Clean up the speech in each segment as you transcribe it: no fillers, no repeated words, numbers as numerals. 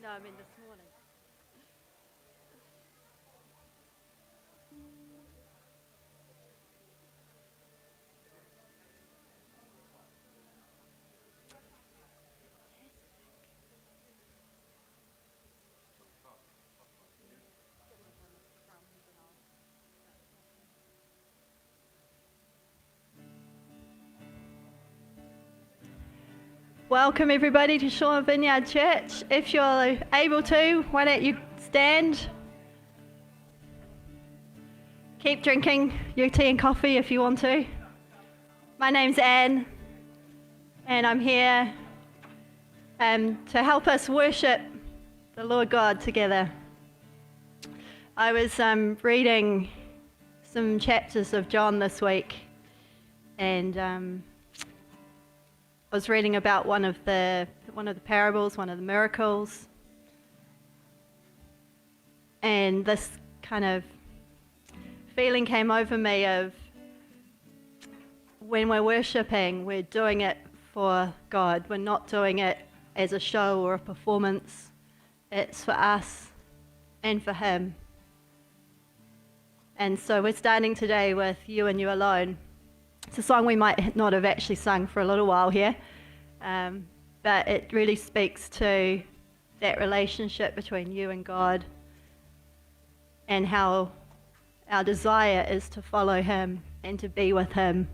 No, I mean this morning. Welcome everybody to Shore Vineyard Church. If you're able to, why don't you stand? Keep drinking your tea and coffee if you want to. My name's Anne, and I'm here to help us worship the Lord God together. I was reading some chapters of John this week, and I was reading about one of the parables, one of the miracles, and this kind of feeling came over me of when we're worshipping, we're doing it for God. We're not doing it as a show or a performance. It's for us and for Him. And so we're starting today with You and You Alone. It's a song we might not have actually sung for a little while here, but it really speaks to that relationship between you and God and how our desire is to follow Him and to be with Him.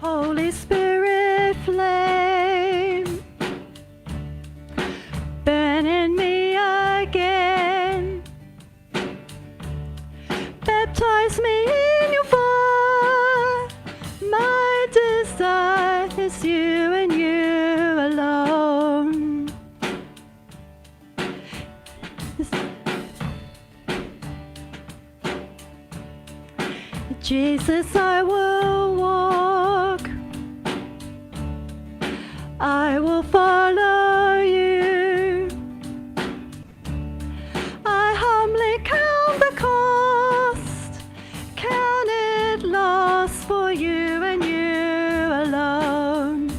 Holy Spirit flame, burn in me again. Baptize me in your fire. My desire is you and you alone. Jesus, I will walk. I will follow you. I humbly count the cost, count it lost for you and you alone.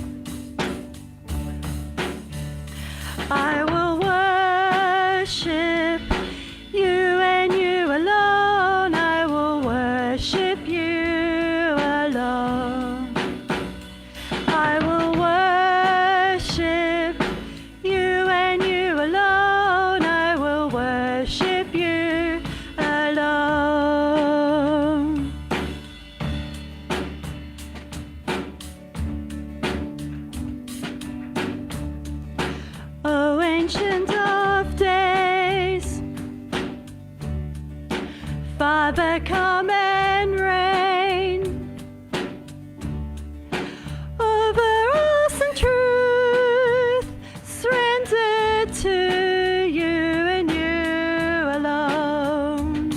I will worship you and you alone. I will worship you alone. I will worship you and you alone. I will worship you alone. O Ancient of Days, Father, come and reign over us in truth, surrendered to you and you alone.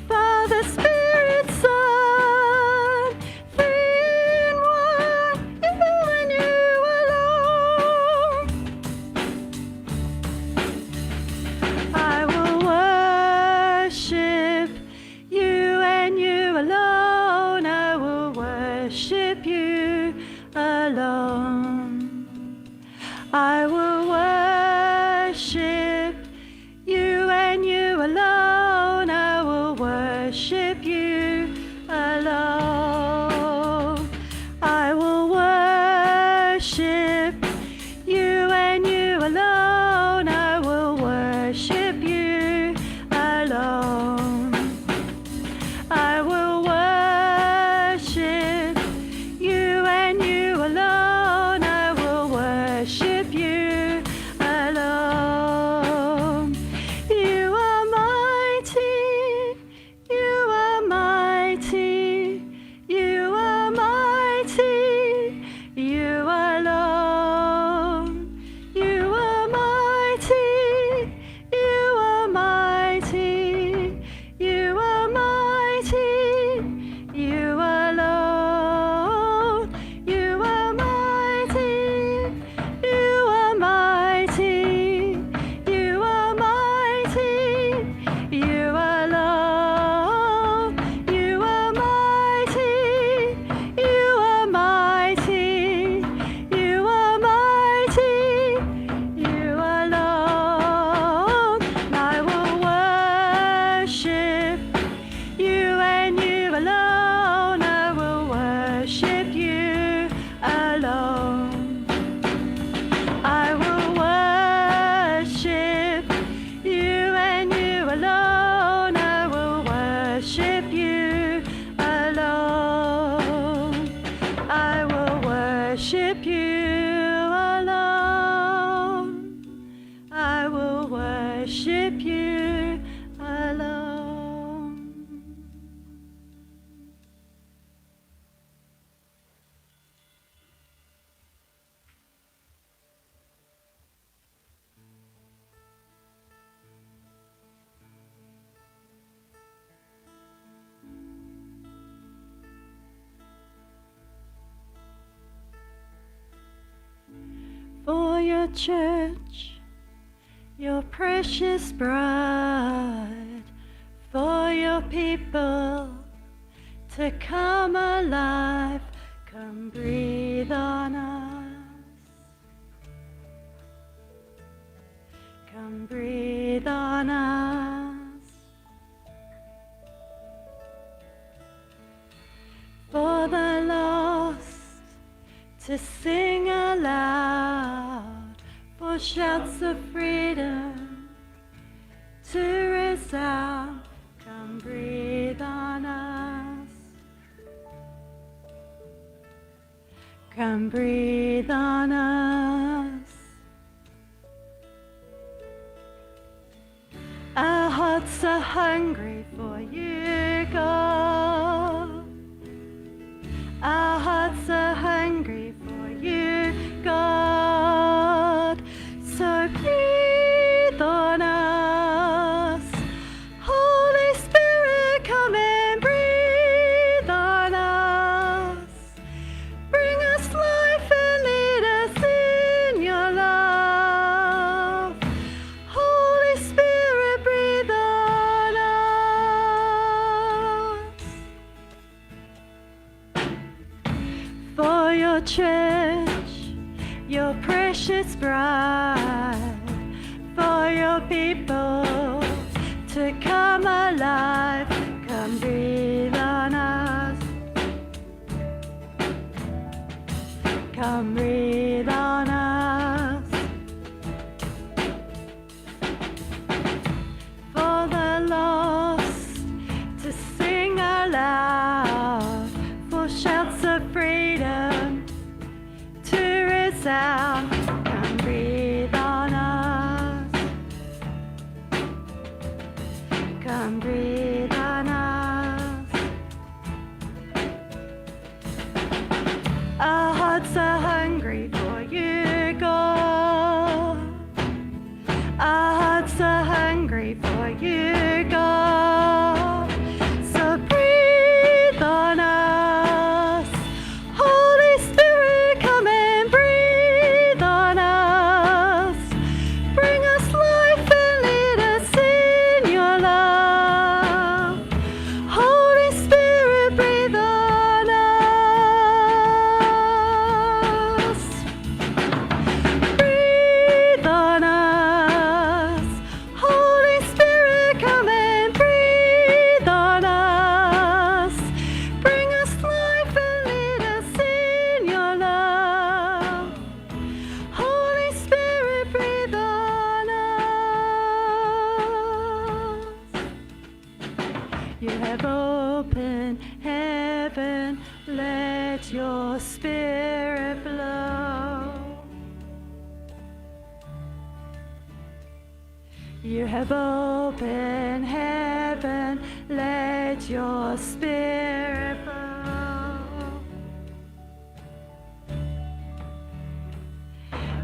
Father, Spirit, Son, three in one, you and you alone. I will worship you and you alone. I will worship you alone. I will worship you and you alone. I will worship you alone. I will worship you and you alone. I will worship you alone. I will worship you and you alone. I will worship you your church, your precious bride, for your people to come alive. Come breathe on us. Come breathe on us. For the lost to sing aloud, for shouts of freedom to resound. Come breathe on us. Come breathe on us. Our hearts are hungry for you, God. Our hearts are hungry for you, God. So breathe on us. Holy Spirit, come and breathe on us. Bring us life and lead us in your love. Holy Spirit, breathe on us. For your church, your precious bride, for your people to come alive. Come breathe on us. Come breathe on us. For the lost to sing aloud, for shouts of freedom to resound. Come breathe on us. Come breathe on us. Our hearts are hungry for you, God. Our hearts are hungry for you, God. So breathe on us. Holy Spirit, come and breathe on us. Bring us life and lead us in your love. Holy Spirit, breathe on us. Breathe on us. Holy Spirit, come and breathe on us. Bring us life and lead us in your love. Holy Spirit, breathe on us. You have opened heaven, let your spirit blow. You have opened heaven, let your spirit blow.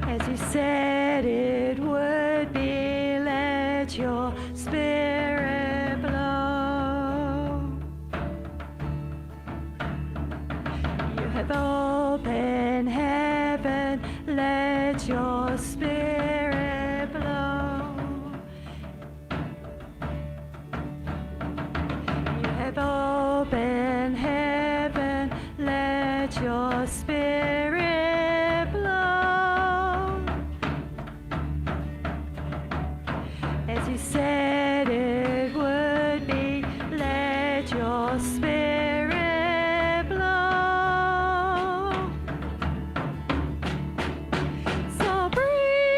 As you said it would be, let your spirit blow. You have opened heaven, let your spirit blow. You have opened heaven, let your spirit blow. As you said it would be, let your spirit blow. So breathe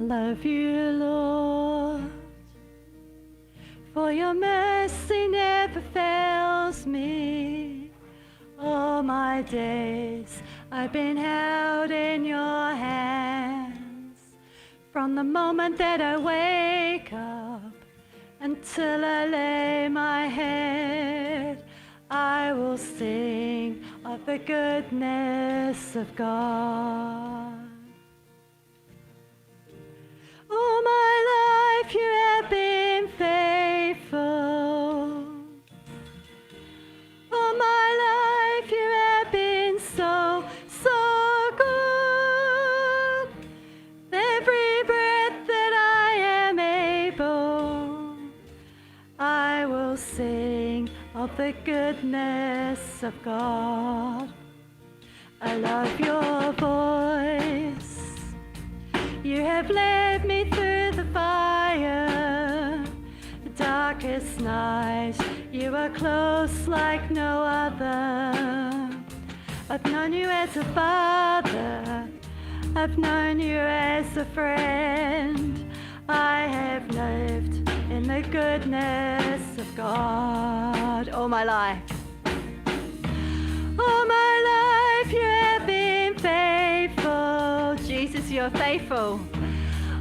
love you, Lord, for your mercy never fails me. All my days I've been held in your hands. From the moment that I wake up until I lay my head, I will sing of the goodness of God. All my life you have been faithful. All my life you have been so, so good. Every breath that I am able, I will sing of the goodness of God. I love your voice. You have led me through the fire, the darkest night. You are close like no other. I've known you as a father. I've known you as a friend. I have lived in the goodness of God all my life. All my life you have been faithful. Jesus, you're faithful.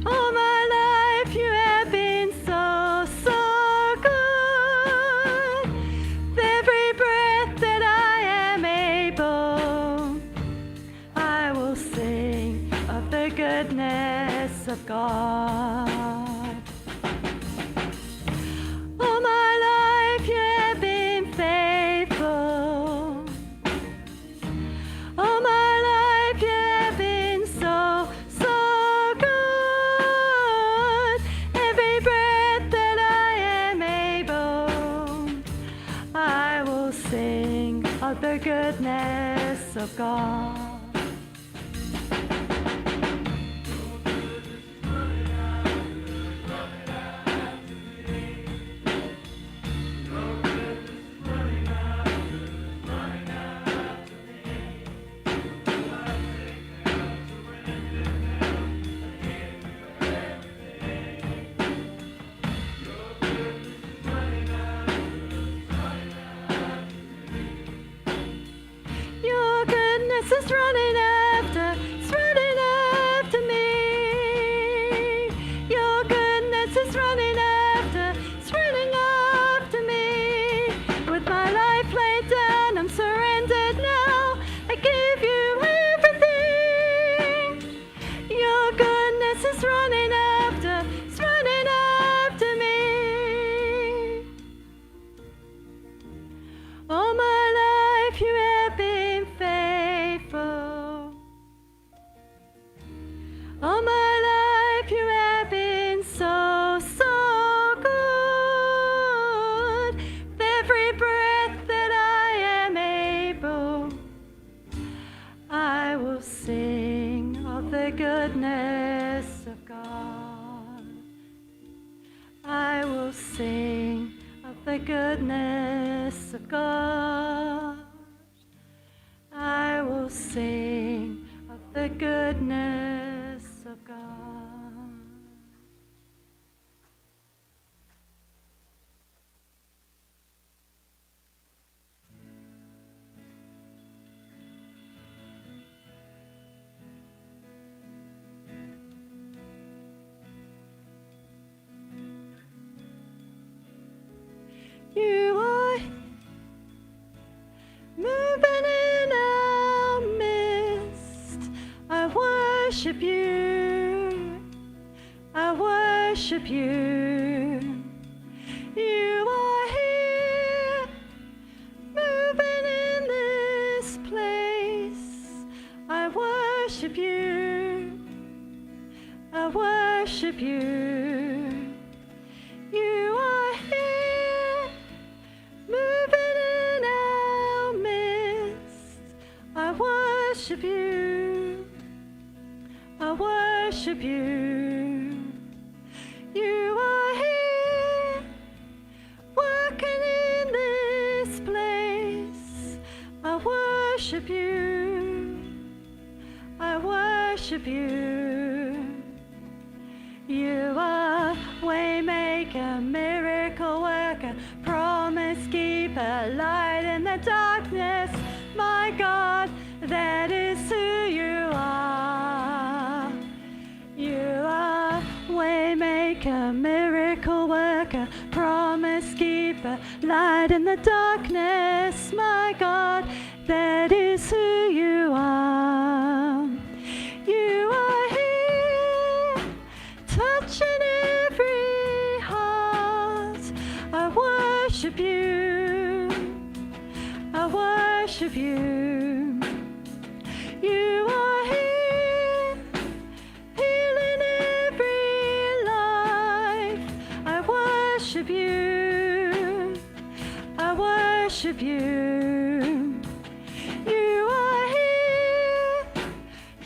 All my life you have been so, so good. With every breath that I am able, I will sing of the goodness of God. All my life you have been faithful. All my life you have been so, so good. Every breath that I am able, I will sing of the goodness of God. It's running after me. Your goodness is running after me. With my life laid down, I'm surrendered now. I give you everything. Your goodness is running after me. All my life you have been faithful. All my life you have been so, so good. With every breath that I am able, I will sing of the goodness of God. I will sing of the goodness of God. I will sing of the goodness of God. You are moving in our midst. I worship you. I worship you. You are here, moving in this place. I worship you. I worship you. You are here, moving in our midst. I worship you. I worship you. You are here, working in this place. I worship you. I worship you. keeper, light in the darkness. My God, that is who you are. You are waymaker, miracle worker, promise keeper, light in the darkness. My God, that is who you are. You are here, touching every heart. I worship you. I worship you. You are here, healing every life. I worship you. I worship you. You are here,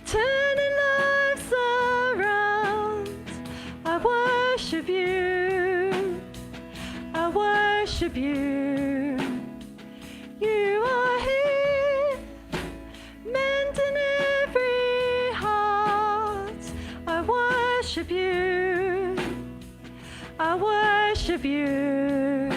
turning lives around. I worship you. I worship you. You are here, mending every heart. I worship you. I worship you.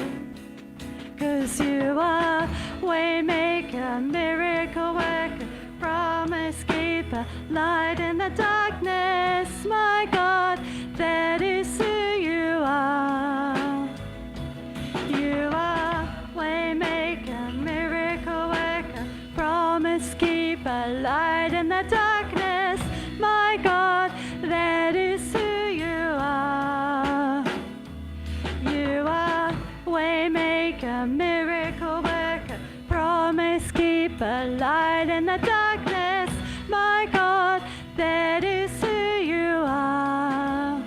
'Cause you are waymaker, miracle worker, promise keeper, light in the darkness. My God, that is who you are. You are waymaker, miracle worker, promise keeper, light in the darkness. My God, that is who you are. You are waymaker, miracle worker, promise keeper, light in the darkness. My God, that is who you are.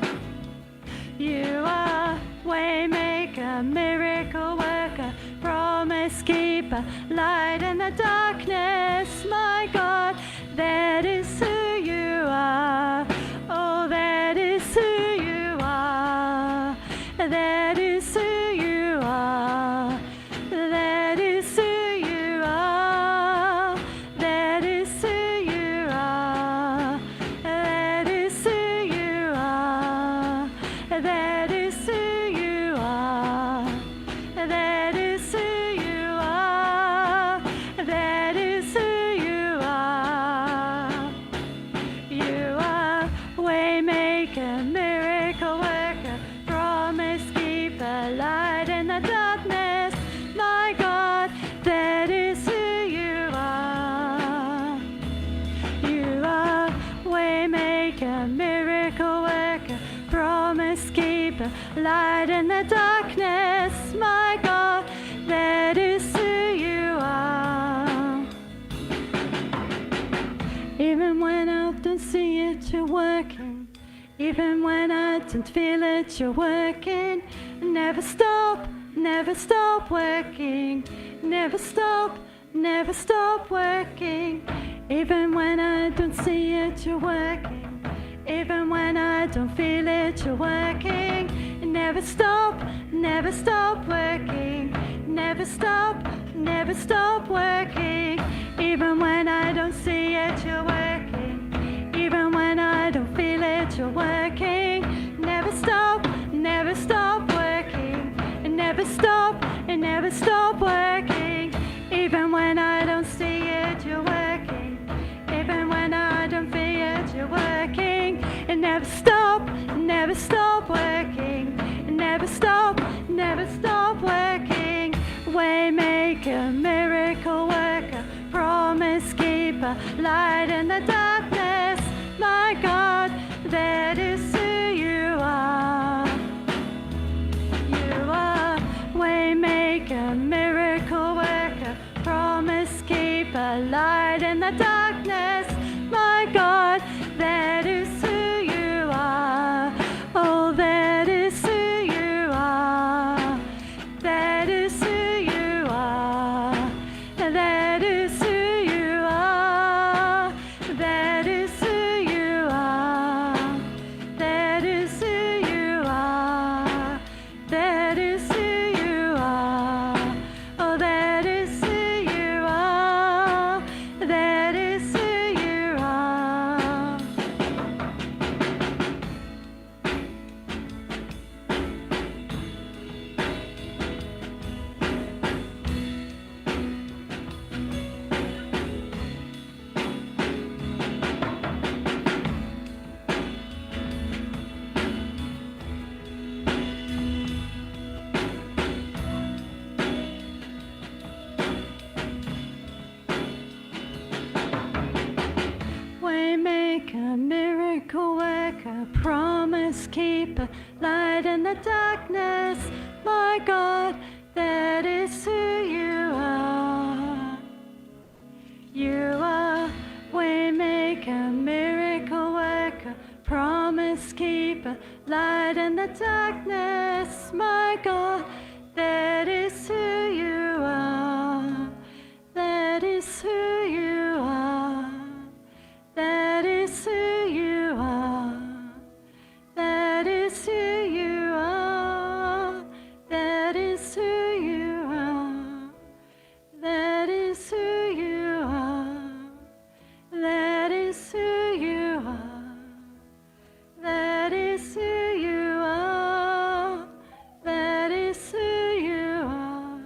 You are waymaker, miracle worker, promise keeper, light in the darkness. My God, that is who you are. Oh, that is who you are. That is who you are. That is who you are. That is who you are. That is who you are. That is who you are. That is who you are. That is who you are. You are waymaker, miracle worker, promise keeper, light in the darkness. My God, that is who you are. You are waymaker, miracle worker, promise keeper, light in the darkness. My God, that is who you are. Even when I don't see it, you're working. Even when I don't feel it, you're working. Never stop working. Never stop working. Even when I don't see it, you're working. Even when I don't feel it, you're working. Never stop working. Never stop working. Even when I don't see it, you're working. Even when I don't feel it, you're working. Never stop working. Never stop working. Even when I don't see it, you're working. Even when I don't feel it, you're working. And never stop working. Never stop working. Waymaker, miracle worker, promise keeper, light in the darkness. My God, that is who you are. You are waymaker, miracle worker, promise keeper, light in the darkness. My God, that is who you are. Oh, that is who you are. That is who you are. That is who you are. That is who you are. miracle worker, promise keeper, light in the darkness. My God, that is who you are. You are waymaker, miracle worker, promise keeper, light in the darkness. My God, that is who you are. That is who you are. That is who you are. That is who you are. That is who you are. That is who you are. That is who you are. That is who you are. That is who you are.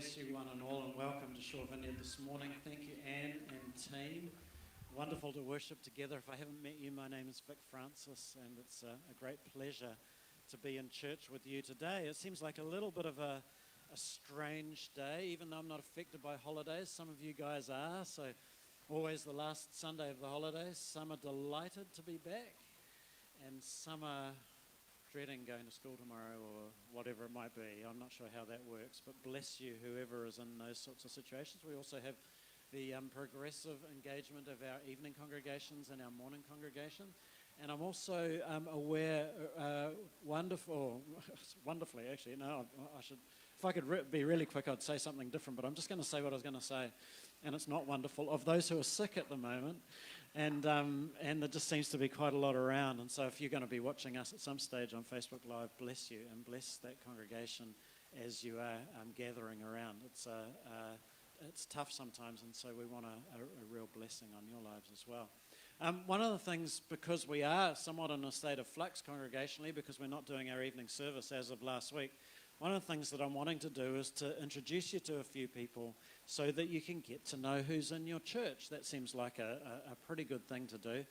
bless you one and all, and welcome to Shore Vineyard this morning. Thank you, Anne and team. Wonderful to worship together. If I haven't met you, my name is Vic Francis, and it's a great pleasure to be in church with you today. It seems like a little bit of a strange day, even though I'm not affected by holidays. Some of you guys are, so always the last Sunday of the holidays. Some are delighted to be back, and some are dreading going to school tomorrow or whatever it might be. I'm not sure how that works, but bless you, whoever is in those sorts of situations. We also have the progressive engagement of our evening congregations and our morning congregation. And I'm also aware, wonderfully actually, no, I should, if I could be really quick, I'd say something different, but I'm just going to say what I was going to say, and it's not wonderful, of those who are sick at the moment. And there just seems to be quite a lot around. And so if you're going to be watching us at some stage on Facebook Live, bless you and bless that congregation as you are gathering around. It's tough sometimes, and so we want a real blessing on your lives as well. One of the things, because we are somewhat in a state of flux congregationally, because we're not doing our evening service as of last week, one of the things that I'm wanting to do is to introduce you to a few people so that you can get to know who's in your church. That seems like a pretty good thing to do.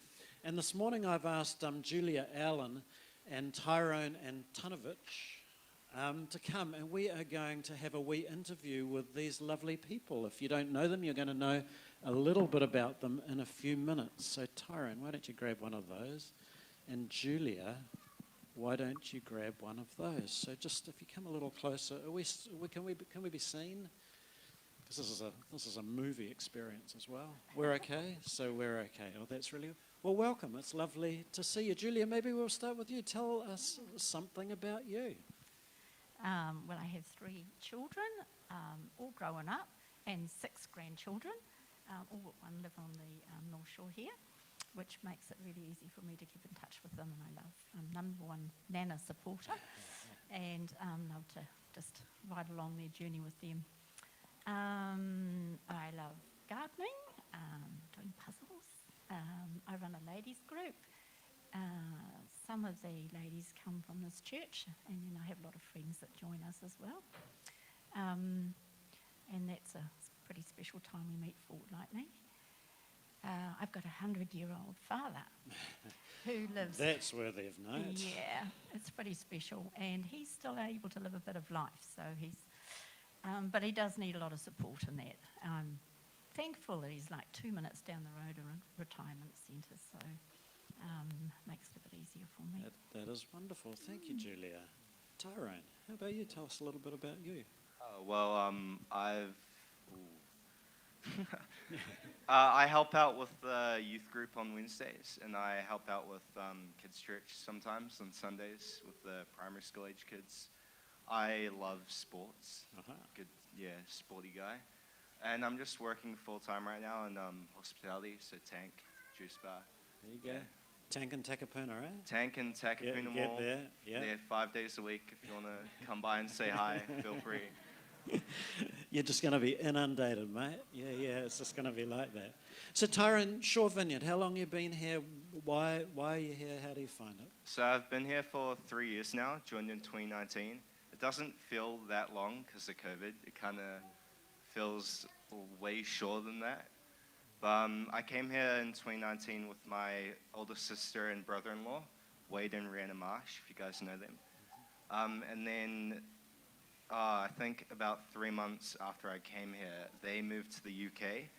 And this morning I've asked Julia Allen and Tyrone and Tunovich to come, and we are going to have a wee interview with these lovely people. If you don't know them, you're going to know a little bit about them in a few minutes. So Tyrone, why don't you grab one of those? And Julia, why don't you grab one of those? So just if you come a little closer, can we be seen? Because this is a movie experience as well. We're okay? So we're okay. Oh, that's really... Well, welcome. It's lovely to see you. Julia, maybe we'll start with you. Tell us something about you. Well, I have 3 children, all growing up, and 6 grandchildren. All but one live on the North Shore here, which makes it really easy for me to keep in touch with them, and I love, I'm number one Nana supporter, and love to just ride along their journey with them. I love gardening, doing puzzles. I run a ladies group. Some of the ladies come from this church, and then I have a lot of friends that join us as well. And that's a pretty special time. We meet fortnightly. I've got a 100-year-old father who lives... That's worthy of note. Yeah, it's pretty special. And he's still able to live a bit of life. So he's... but he does need a lot of support in that. I'm thankful that he's like 2 minutes down the road at a retirement centre. So makes it a bit easier for me. That is wonderful. Thank you, Julia. Tyrone, how about you? Tell us a little bit about you. I help out with the youth group on Wednesdays, and I help out with kids' church sometimes on Sundays with the primary school age kids. I love sports. Good, sporty guy. And I'm just working full-time right now in hospitality, so Tank, Juice Bar. There you go. Tank and Takapuna, right? Tank and Takapuna Mall. There, yeah. They're 5 days a week. If you want to come by and say hi, feel free. You're just going to be inundated, mate. Yeah, it's just going to be like that. So Tyrone, Shore Vineyard, how long have you been here? Why are you here? How do you find it? So I've been here for 3 years now, joined in 2019. It doesn't feel that long because of COVID. It kind of feels way shorter than that. But I came here in 2019 with my older sister and brother-in-law, Wade and Rihanna Marsh, if you guys know them. And then I think about 3 months after I came here, they moved to the UK.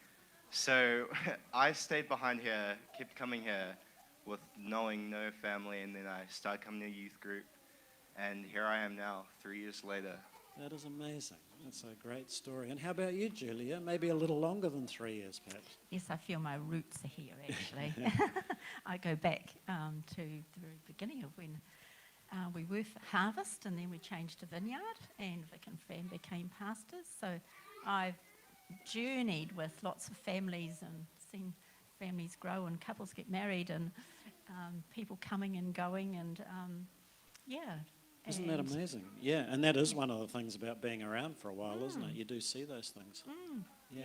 So I stayed behind here, kept coming here with knowing no family, and then I started coming to youth group. And here I am now, 3 years later. That is amazing. That's a great story. And how about you, Julia? Maybe a little longer than 3 years, perhaps. Yes, I feel my roots are here, actually. I go back to the very beginning of when we were Harvest, and then we changed to Vineyard, and Vic and Fran became pastors. So I've journeyed with lots of families and seen families grow and couples get married and people coming and going, and Isn't that amazing? Yeah, and that is one of the things about being around for a while, isn't it? You do see those things. Yeah.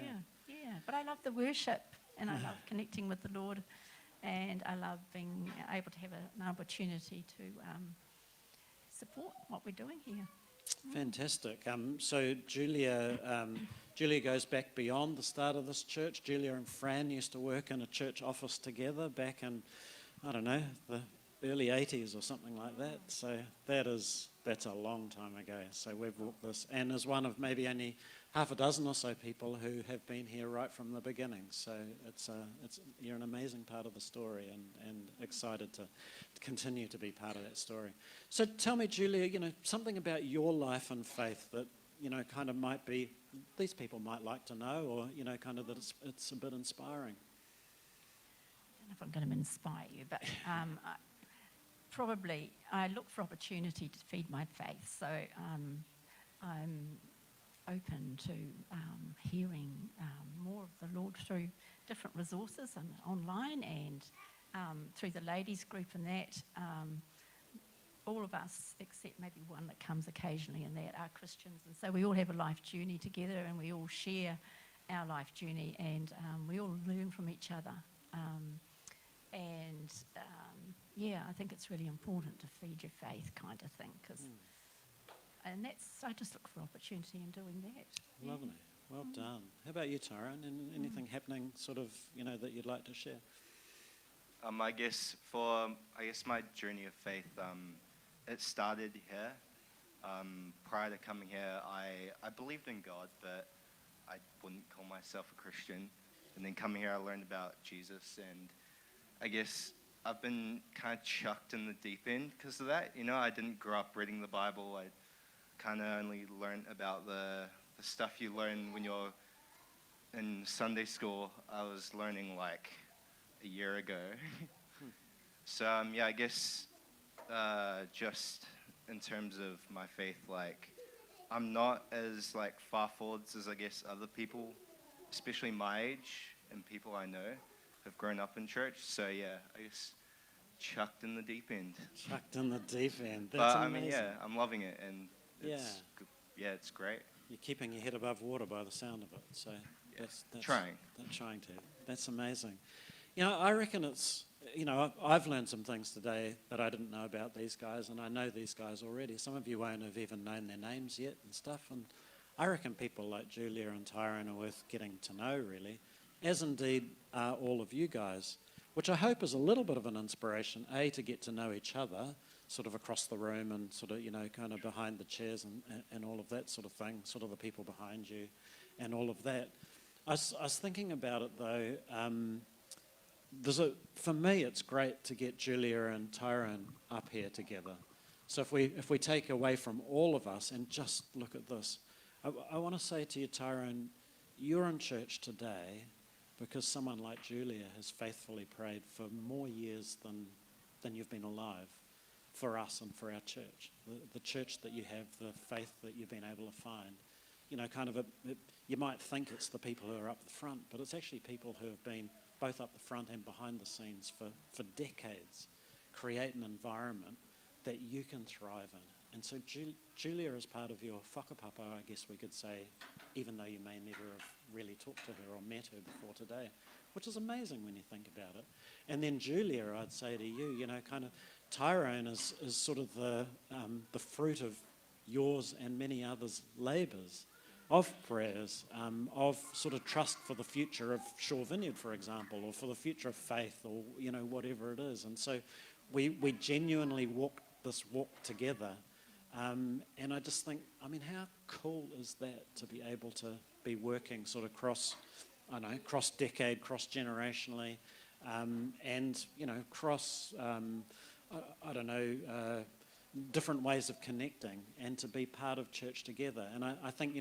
But I love the worship, and I love connecting with the Lord, and I love being able to have an opportunity to support what we're doing here. Fantastic. So Julia goes back beyond the start of this church. Julia and Fran used to work in a church office together back in, I don't know, the early 80s or something like that. So that's a long time ago. So we've walked this, and as one of maybe only half a dozen or so people who have been here right from the beginning. So you're an amazing part of the story, and excited to continue to be part of that story. So tell me, Julia, something about your life and faith that, kind of might be, these people might like to know, or, kind of that it's a bit inspiring. I don't know if I'm going to inspire you, but probably I look for opportunity to feed my faith. So I'm open to hearing more of the Lord through different resources and online, and through the ladies group and that. All of us, except maybe one that comes occasionally, and that are Christians, and so we all have a life journey together, and we all share our life journey, and we all learn from each other. I think it's really important to feed your faith, kind of thing, and I just look for opportunity in doing that. Lovely. Well done. How about you, Tyrone? Anything happening sort of, that you'd like to share? I guess my journey of faith, it started here. Prior to coming here, I believed in God, but I wouldn't call myself a Christian. And then coming here, I learned about Jesus, and I guess I've been kind of chucked in the deep end because of that. I didn't grow up reading the Bible. I kind of only learned about the stuff you learn when you're in Sunday school. I was learning like a year ago. So, I guess just in terms of my faith, like, I'm not as, like, far forwards as, I guess, other people, especially my age and people I know, have grown up in church. So, I guess chucked in the deep end. Chucked in the deep end. That's amazing. I'm loving it, and it's it's great. You're keeping your head above water by the sound of it. So that's trying. Trying to. That's amazing. I reckon it's, I've learned some things today that I didn't know about these guys, and I know these guys already. Some of you won't have even known their names yet and stuff, and I reckon people like Julia and Tyrone are worth getting to know, really, as indeed are all of you guys, which I hope is a little bit of an inspiration, to get to know each other, sort of across the room and sort of, kind of behind the chairs and all of that sort of thing, sort of the people behind you and all of that. I was thinking about it, though. For me, it's great to get Julia and Tyrone up here together. So if we take away from all of us and just look at this, I want to say to you, Tyrone, you're in church today because someone like Julia has faithfully prayed for more years than you've been alive for us and for our church. The church that you have, the faith that you've been able to find. You might think it's the people who are up the front, but it's actually people who have been both up the front and behind the scenes for decades, create an environment that you can thrive in. And so Julia is part of your whakapapa, I guess we could say, even though you may never have really talked to her or met her before today, which is amazing when you think about it. And then Julia, I'd say to you, kind of Tyrone is sort of the fruit of yours and many others' labours, of prayers, of sort of trust for the future of Shore Vineyard, for example, or for the future of faith, or, whatever it is. And so we genuinely walk this walk together. And I just think, how cool is that to be able to be working sort of cross-decade, cross-generationally, and, cross, different ways of connecting, and to be part of church together. And I think,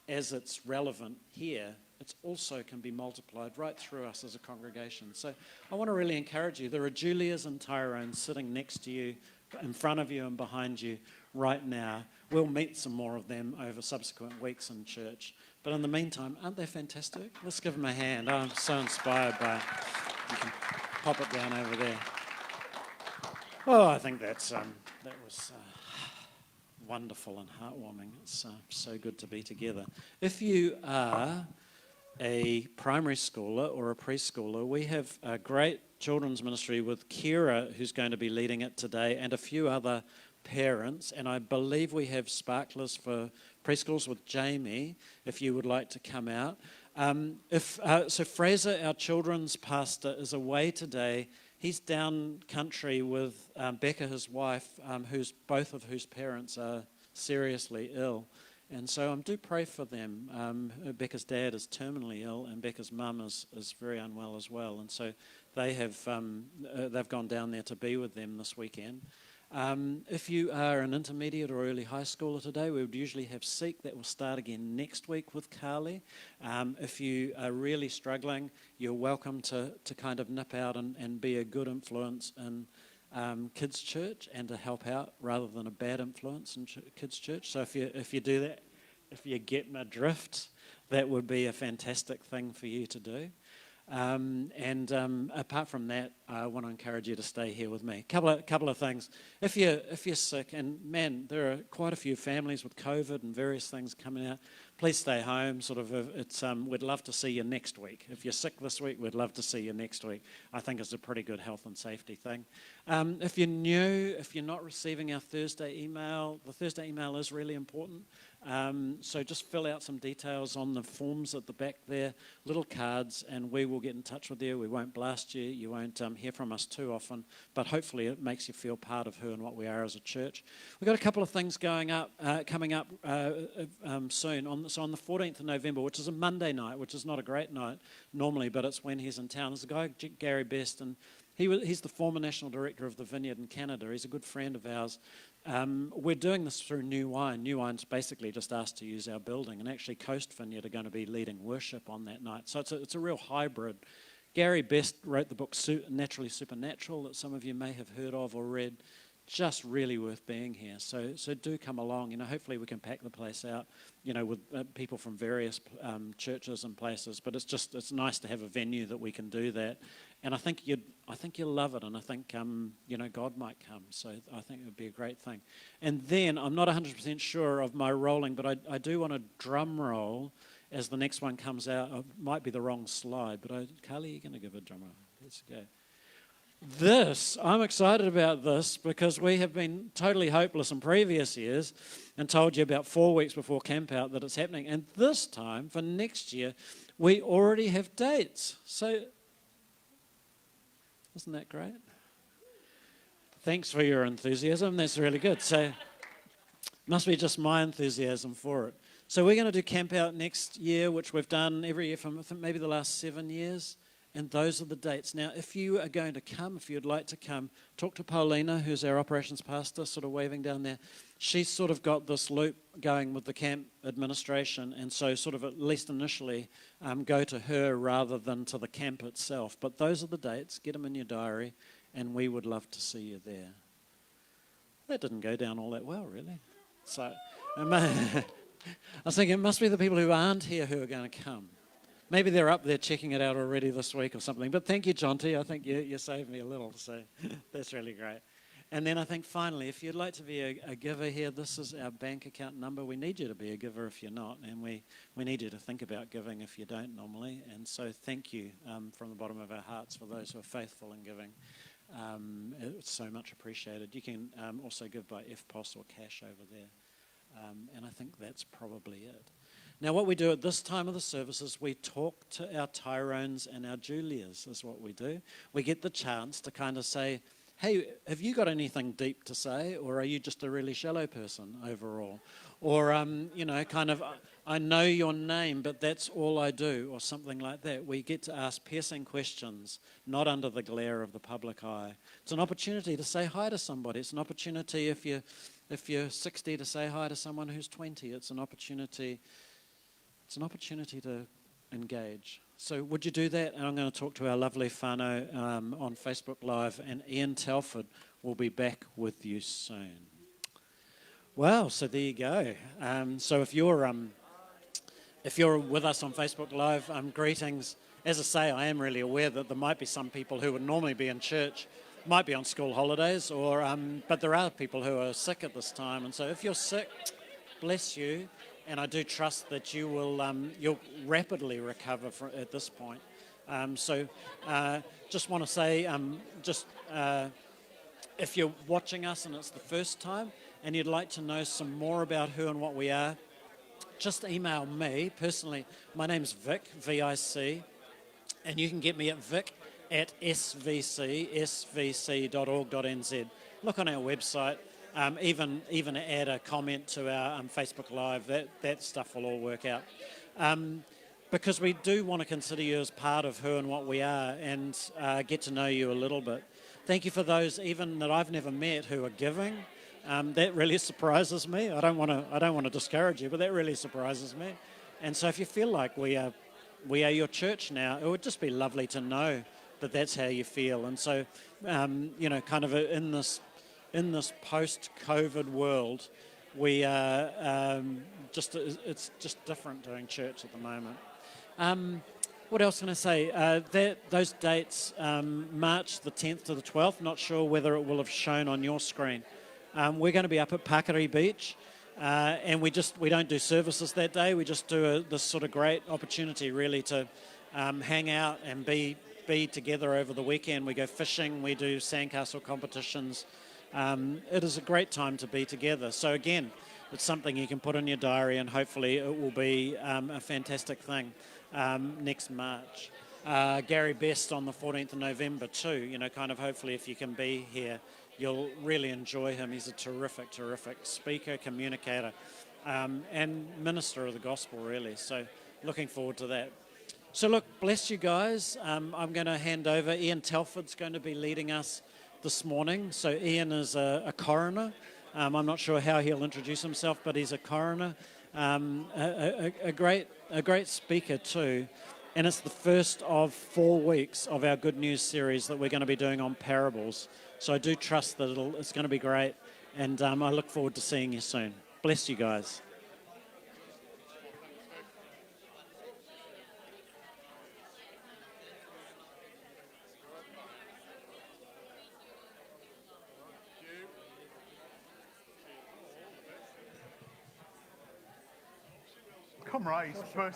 as it's relevant here, it also can be multiplied right through us as a congregation. So I want to really encourage you. There are Julias and Tyrones sitting next to you, in front of you and behind you right now. We'll meet some more of them over subsequent weeks in church. But in the meantime, aren't they fantastic? Let's give them a hand. I'm so inspired by it. You can pop it down over there. Oh, I think that was wonderful and heartwarming. It's so good to be together. If you are a primary schooler or a preschooler, we have a great children's ministry with Kira, who's going to be leading it today, and a few other parents, and I believe we have sparklers for preschools with Jamie, if you would like to come out. So Fraser, our children's pastor, is away today. He's down country with Becca, his wife, both of whose parents are seriously ill. And so do pray for them. Becca's dad is terminally ill, and Becca's mum is very unwell as well. And so they've gone down there to be with them this weekend. If you are an intermediate or early high schooler today, we would usually have Seek. That will start again next week with Carly. If you are really struggling, you're welcome to kind of nip out and be a good influence in kids' church and to help out rather than a bad influence in kids' church. So if you do that, if you get my drift, that would be a fantastic thing for you to do. Apart from that, I want to encourage you to stay here with me. Couple of things. If you're sick, and man, there are quite a few families with COVID and various things coming out. Please stay home. We'd love to see you next week. If you're sick this week, we'd love to see you next week. I think it's a pretty good health and safety thing. If you're new, if you're not receiving our Thursday email, the Thursday email is really important. So just fill out some details on the forms at the back there, little cards, and we will get in touch with you. We won't blast you. You won't hear from us too often, but hopefully it makes you feel part of who and what we are as a church. We've got a couple of things coming up soon. So on the 14th of November, which is a Monday night, which is not a great night normally, but it's when he's in town. There's a guy, Gary Best, and he's the former national director of the Vineyard in Canada. He's a good friend of ours. We're doing this through New Wine. New Wine's basically just asked to use our building, and actually Coast Vineyard are going to be leading worship on that night. So it's a real hybrid. Gary Best wrote the book Naturally Supernatural that some of you may have heard of or read. Just really worth being here. So do come along. Hopefully we can pack the place out, with people from various churches and places. But it's nice to have a venue that we can do that. And I think you'll love it. And I think God might come. So I think it would be a great thing. And then I'm not 100% sure of my rolling, but I do want a drum roll as the next one comes out. It might be the wrong slide, but Carly, you're going to give a drum roll. Let's go. I'm excited about this because we have been totally hopeless in previous years and told you about 4 weeks before camp out that it's happening. And this time, for next year, we already have dates. So, isn't that great? Thanks for your enthusiasm. That's really good. So, must be just my enthusiasm for it. So we're going to do camp out next year, which we've done every year for maybe the last 7 years. And those are the dates. Now, if you are going to come, if you'd like to come, talk to Paulina, who's our operations pastor, sort of waving down there. She's sort of got this loop going with the camp administration, and so sort of at least initially go to her rather than to the camp itself. But those are the dates. Get them in your diary, and we would love to see you there. That didn't go down all that well, really. So I was thinking it must be the people who aren't here who are going to come. Maybe they're up there checking it out already this week or something. But thank you, Jonty. I think you saved me a little, so that's really great. And then I think finally, if you'd like to be a giver here, this is our bank account number. We need you to be a giver if you're not, and we need you to think about giving if you don't normally. And so thank you from the bottom of our hearts for those who are faithful in giving. It's so much appreciated. You can also give by FPOS or cash over there. And I think that's probably it. Now, what we do at this time of the service is we talk to our Tyrones and our Julias, is what we do. We get the chance to kind of say, hey, have you got anything deep to say, or are you just a really shallow person overall? Or, kind of, I know your name, but that's all I do, or something like that. We get to ask piercing questions, not under the glare of the public eye. It's an opportunity to say hi to somebody. It's an opportunity if you're 60 to say hi to someone who's 20. It's an opportunity to engage. So would you do that? And I'm going to talk to our lovely whānau on Facebook Live, and Ian Telford will be back with you soon. Well, so there you go. So if you're with us on Facebook Live, greetings. As I say, I am really aware that there might be some people who would normally be in church, might be on school holidays, but there are people who are sick at this time. And so if you're sick, bless you. And I do trust that you'll rapidly recover at this point. Just want to say, if you're watching us and it's the first time and you'd like to know some more about who and what we are, just email me personally. My name's Vic, V-I-C, and you can get me at vic@svc.org.nz. Look on our website, even add a comment to our Facebook Live. That stuff will all work out. Because we do want to consider you as part of who and what we are and get to know you a little bit. Thank you for those even that I've never met who are giving. That really surprises me. I don't want to discourage you, but that really surprises me. And so if you feel like we are your church now, it would just be lovely to know that that's how you feel. And so, kind of in this post-COVID world, we are it's just different doing church at the moment. What else can I say? Those dates, March the 10th to the 12th, not sure whether it will have shown on your screen. We're going to be up at Pakari Beach, and we don't do services that day. We just do this sort of great opportunity really to hang out and be together over the weekend. We go fishing, we do sandcastle competitions. It is a great time to be together. So again, it's something you can put in your diary, and hopefully it will be a fantastic thing next March. Gary Best on the 14th of November too. Kind of hopefully if you can be here, you'll really enjoy him. He's a terrific speaker, communicator, and minister of the gospel, really. So looking forward to that. So look, bless you guys. I'm going to hand over. Ian Telford's going to be leading us this morning. So Ian is a coroner. I'm not sure how he'll introduce himself, but he's a coroner. A great speaker too. And it's the first of 4 weeks of our Good News series that we're going to be doing on parables. So I do trust that it's going to be great, and I look forward to seeing you soon. Bless you guys. Come right, but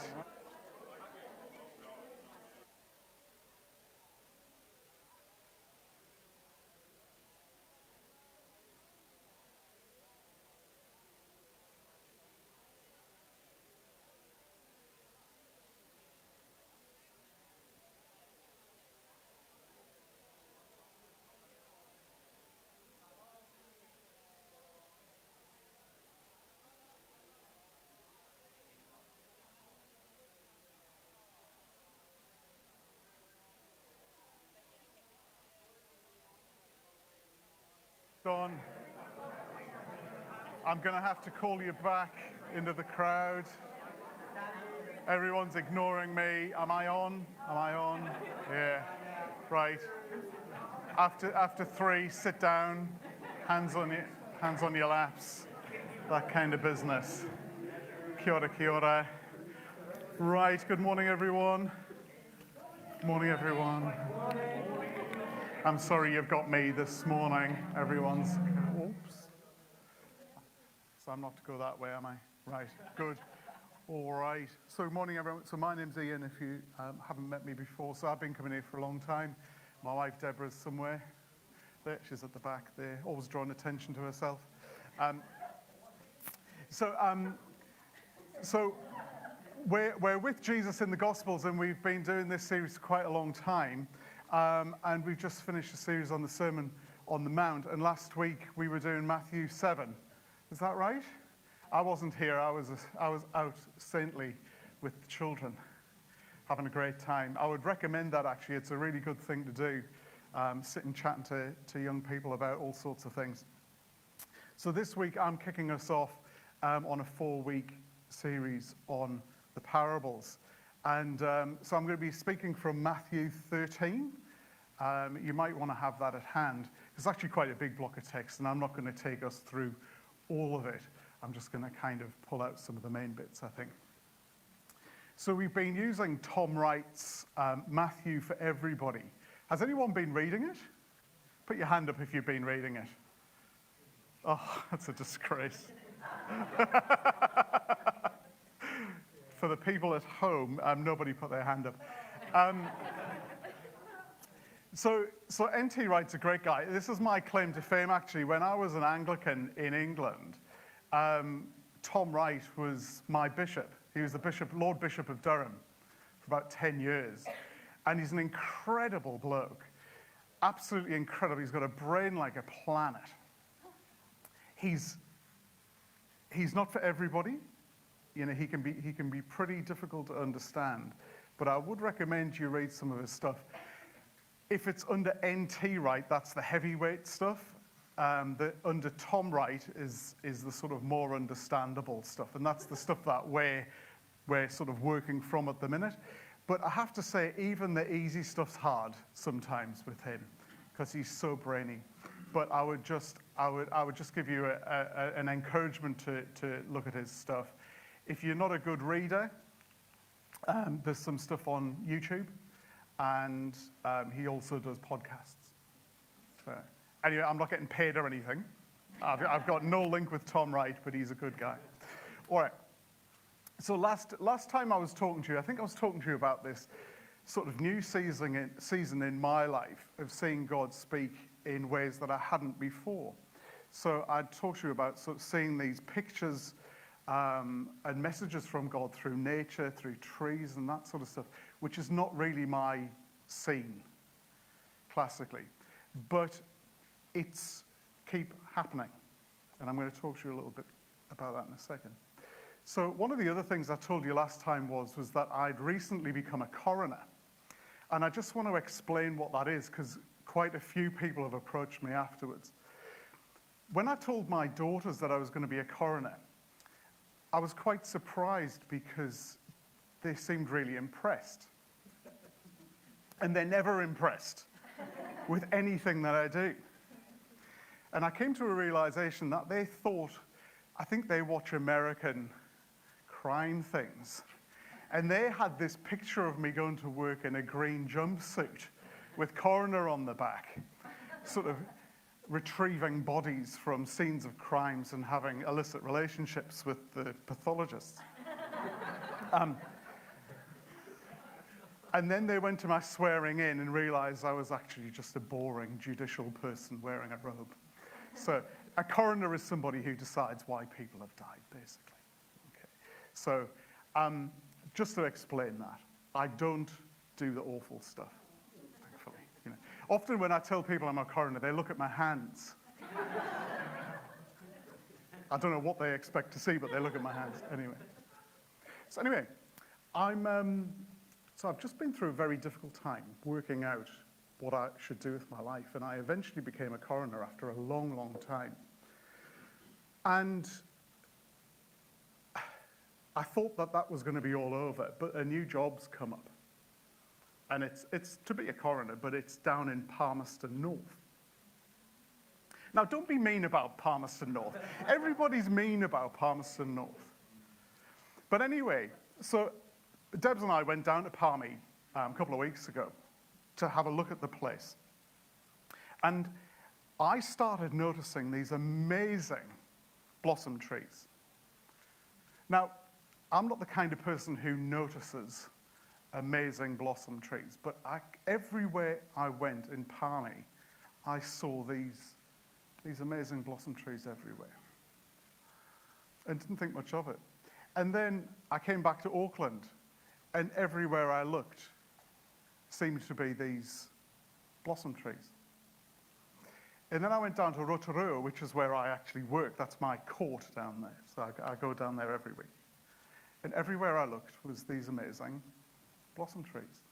Don, I'm going to have to call you back into the crowd. Everyone's ignoring me. Am I on? Yeah. Right. After 3, sit down. Hands on your laps. That kind of business. Kia ora, kia ora. Right. Good morning, everyone. Morning, everyone. I'm sorry you've got me this morning. Oops. So I'm not to go that way, am I? Right, good. All right. So morning, everyone. So my name's Ian, if you haven't met me before. So I've been coming here for a long time. My wife, Deborah's somewhere. There, she's at the back there, always drawing attention to herself. So we're with Jesus in the Gospels, and we've been doing this series for quite a long time. And we've just finished a series on the Sermon on the Mount. And last week we were doing Mathew 7. Is that right? I wasn't here. I was out saintly with the children, having a great time. I would recommend that, actually. It's a really good thing to do, sitting chatting to young people about all sorts of things. So this week I'm kicking us off on a 4-week series on the parables. And so I'm going to be speaking from Matthew 13. You might want to have that at hand. It's actually quite a big block of text, and I'm not going to take us through all of it. I'm just going to kind of pull out some of the main bits, I think. So we've been using Tom Wright's Matthew for Everybody. Has anyone been reading it? Put your hand up if you've been reading it. Oh, that's a disgrace. For the people at home, nobody put their hand up. So N.T. Wright's a great guy. This is my claim to fame, actually. When I was an Anglican in England, Tom Wright was my bishop. He was the Lord Bishop of Durham for about 10 years. And he's an incredible bloke. Absolutely incredible. He's got a brain like a planet. He's not for everybody. You know, he can be pretty difficult to understand. But I would recommend you read some of his stuff. If it's under N.T. Wright, that's the heavyweight stuff. Under Tom Wright is the sort of more understandable stuff. And that's the stuff that we're sort of working from at the minute. But I have to say, even the easy stuff's hard sometimes with him, because he's so brainy. But I would just give you an encouragement to look at his stuff. If you're not a good reader, there's some stuff on YouTube, and he also does podcasts. So, anyway, I'm not getting paid or anything. I've got no link with Tom Wright, but he's a good guy. All right. So last time I was talking to you, I think I was talking to you about this sort of new season in my life of seeing God speak in ways that I hadn't before. So I'd talk to you about sort of seeing these pictures and messages from God through nature, through trees and that sort of stuff, which is not really my scene, classically. But it's keep happening. And I'm going to talk to you a little bit about that in a second. So one of the other things I told you last time was that I'd recently become a coroner. And I just want to explain what that is, because quite a few people have approached me afterwards. When I told my daughters that I was going to be a coroner, I was quite surprised because they seemed really impressed. And they're never impressed with anything that I do. And I came to a realization that they thought, I think they watch American crime things. And they had this picture of me going to work in a green jumpsuit with coroner on the back, sort of retrieving bodies from scenes of crimes and having illicit relationships with the pathologists. And then they went to my swearing in and realized I was actually just a boring judicial person wearing a robe. So a coroner is somebody who decides why people have died, basically. Okay. So just to explain that, I don't do the awful stuff, thankfully. You know. Often when I tell people I'm a coroner, they look at my hands. I don't know what they expect to see, but they look at my hands anyway. So anyway, I've just been through a very difficult time working out what I should do with my life, and I eventually became a coroner after a long, long time. And I thought that was going to be all over, but a new job's come up. And it's to be a coroner, but it's down in Palmerston North. Now, don't be mean about Palmerston North. Everybody's mean about Palmerston North. But anyway, so Debs and I went down to Palmy a couple of weeks ago to have a look at the place. And I started noticing these amazing blossom trees. Now, I'm not the kind of person who notices amazing blossom trees, but everywhere I went in Palmy, I saw these amazing blossom trees everywhere. And didn't think much of it. And then I came back to Auckland, and everywhere I looked seemed to be these blossom trees. And then I went down to Rotorua, which is where I actually work. That's my court down there. So I go down there every week. And everywhere I looked was these amazing blossom trees.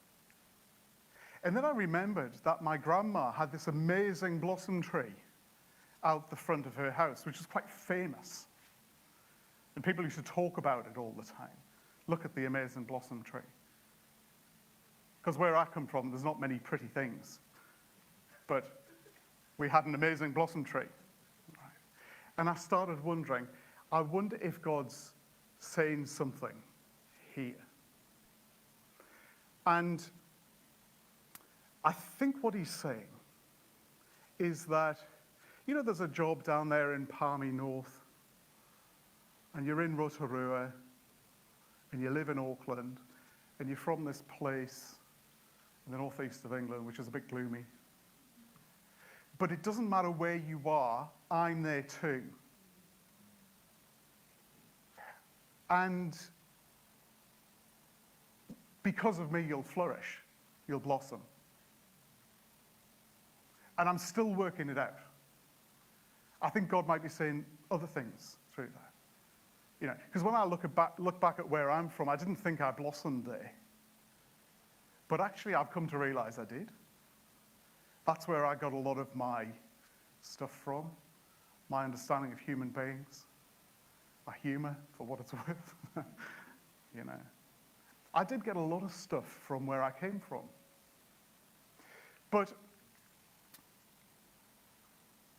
And then I remembered that my grandma had this amazing blossom tree out the front of her house, which is quite famous. And people used to talk about it all the time. Look at the amazing blossom tree. Because where I come from, there's not many pretty things. But we had an amazing blossom tree. And I started wondering, I wonder if God's saying something here. And I think what he's saying is that, you know, there's a job down there in Palmy North, and you're in Rotorua, and you live in Auckland, and you're from this place, in the northeast of England, which is a bit gloomy. But it doesn't matter where you are, I'm there too. And because of me, you'll flourish, you'll blossom. And I'm still working it out. I think God might be saying other things through that. You know, because when I look back at where I'm from, I didn't think I blossomed there. But actually, I've come to realize I did. That's where I got a lot of my stuff from, my understanding of human beings, my humor, for what it's worth. You know, I did get a lot of stuff from where I came from. But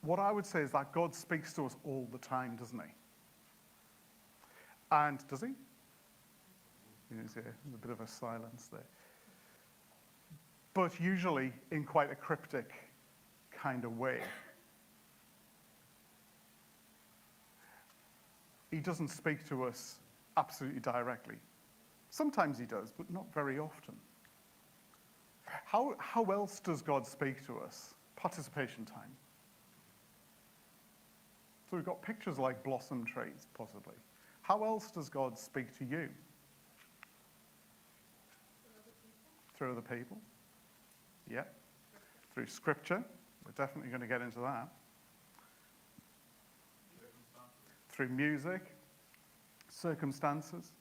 what I would say is that God speaks to us all the time, doesn't he? And does he? There's a bit of a silence there. But usually in quite a cryptic kind of way. He doesn't speak to us absolutely directly. Sometimes he does, but not very often. How else does God speak to us? Participation time. So we've got pictures like blossom trees, possibly. How else does God speak to you? Through other people. Yeah. Through scripture. We're definitely going to get into that. Through music. Circumstances.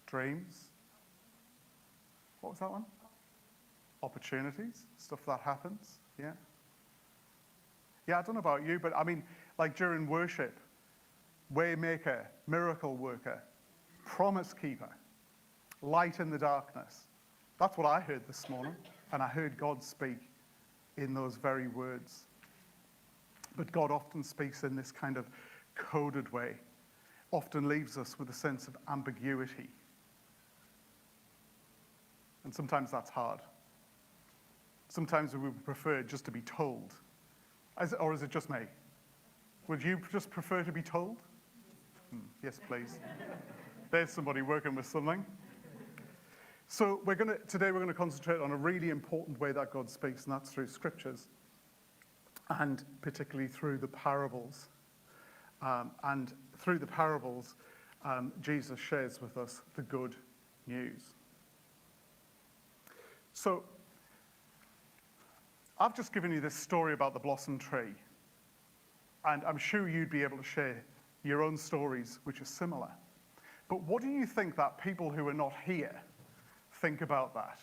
Dreams. What was that one? Opportunities. Stuff that happens. Yeah. Yeah, I don't know about you, but I mean, like during worship, waymaker, miracle worker, promise keeper, light in the darkness. That's what I heard this morning, and I heard God speak in those very words. But God often speaks in this kind of coded way, often leaves us with a sense of ambiguity. And sometimes that's hard. Sometimes we would prefer just to be told. Or is it just me? Would you just prefer to be told? Yes, please. There's somebody working with something. So today we're going to concentrate on a really important way that God speaks, and that's through scriptures, and particularly through the parables. And through the parables, Jesus shares with us the good news. So I've just given you this story about the blossom tree, and I'm sure you'd be able to share your own stories which are similar. But what do you think that people who are not here think about that?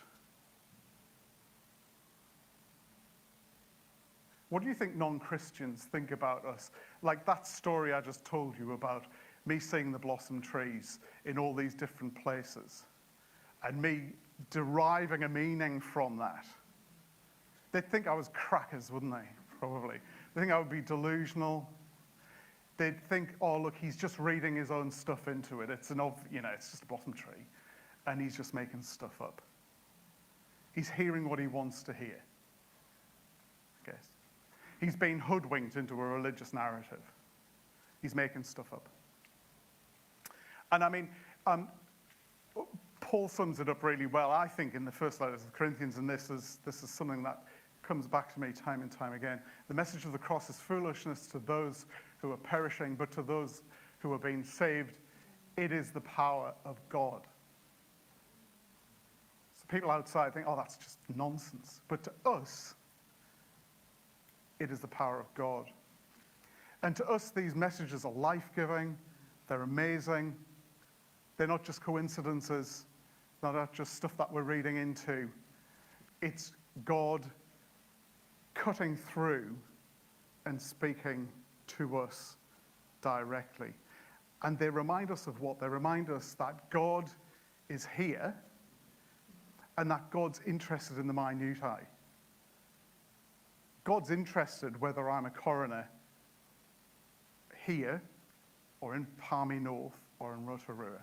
What do you think non-Christians think about us? Like that story I just told you about me seeing the blossom trees in all these different places, and me deriving a meaning from that. They'd think I was crackers, wouldn't they? Probably. They'd think I would be delusional. They'd think, oh, look, he's just reading his own stuff into it. It's it's just a blossom tree. And he's just making stuff up. He's hearing what he wants to hear, I guess. He's been hoodwinked into a religious narrative. He's making stuff up. And I mean, Paul sums it up really well, I think, in the first letters of the Corinthians, and this is something that comes back to me time and time again. The message of the cross is foolishness to those who are perishing, but to those who are being saved, it is the power of God. So people outside think, oh, that's just nonsense. But to us, it is the power of God. And to us, these messages are life-giving, they're amazing, they're not just coincidences, they're not just stuff that we're reading into. It's God cutting through and speaking to us directly. And they remind us of what? They remind us that God is here and that God's interested in the minutiae. God's interested whether I'm a coroner here or in Palmy North or in Rotorua.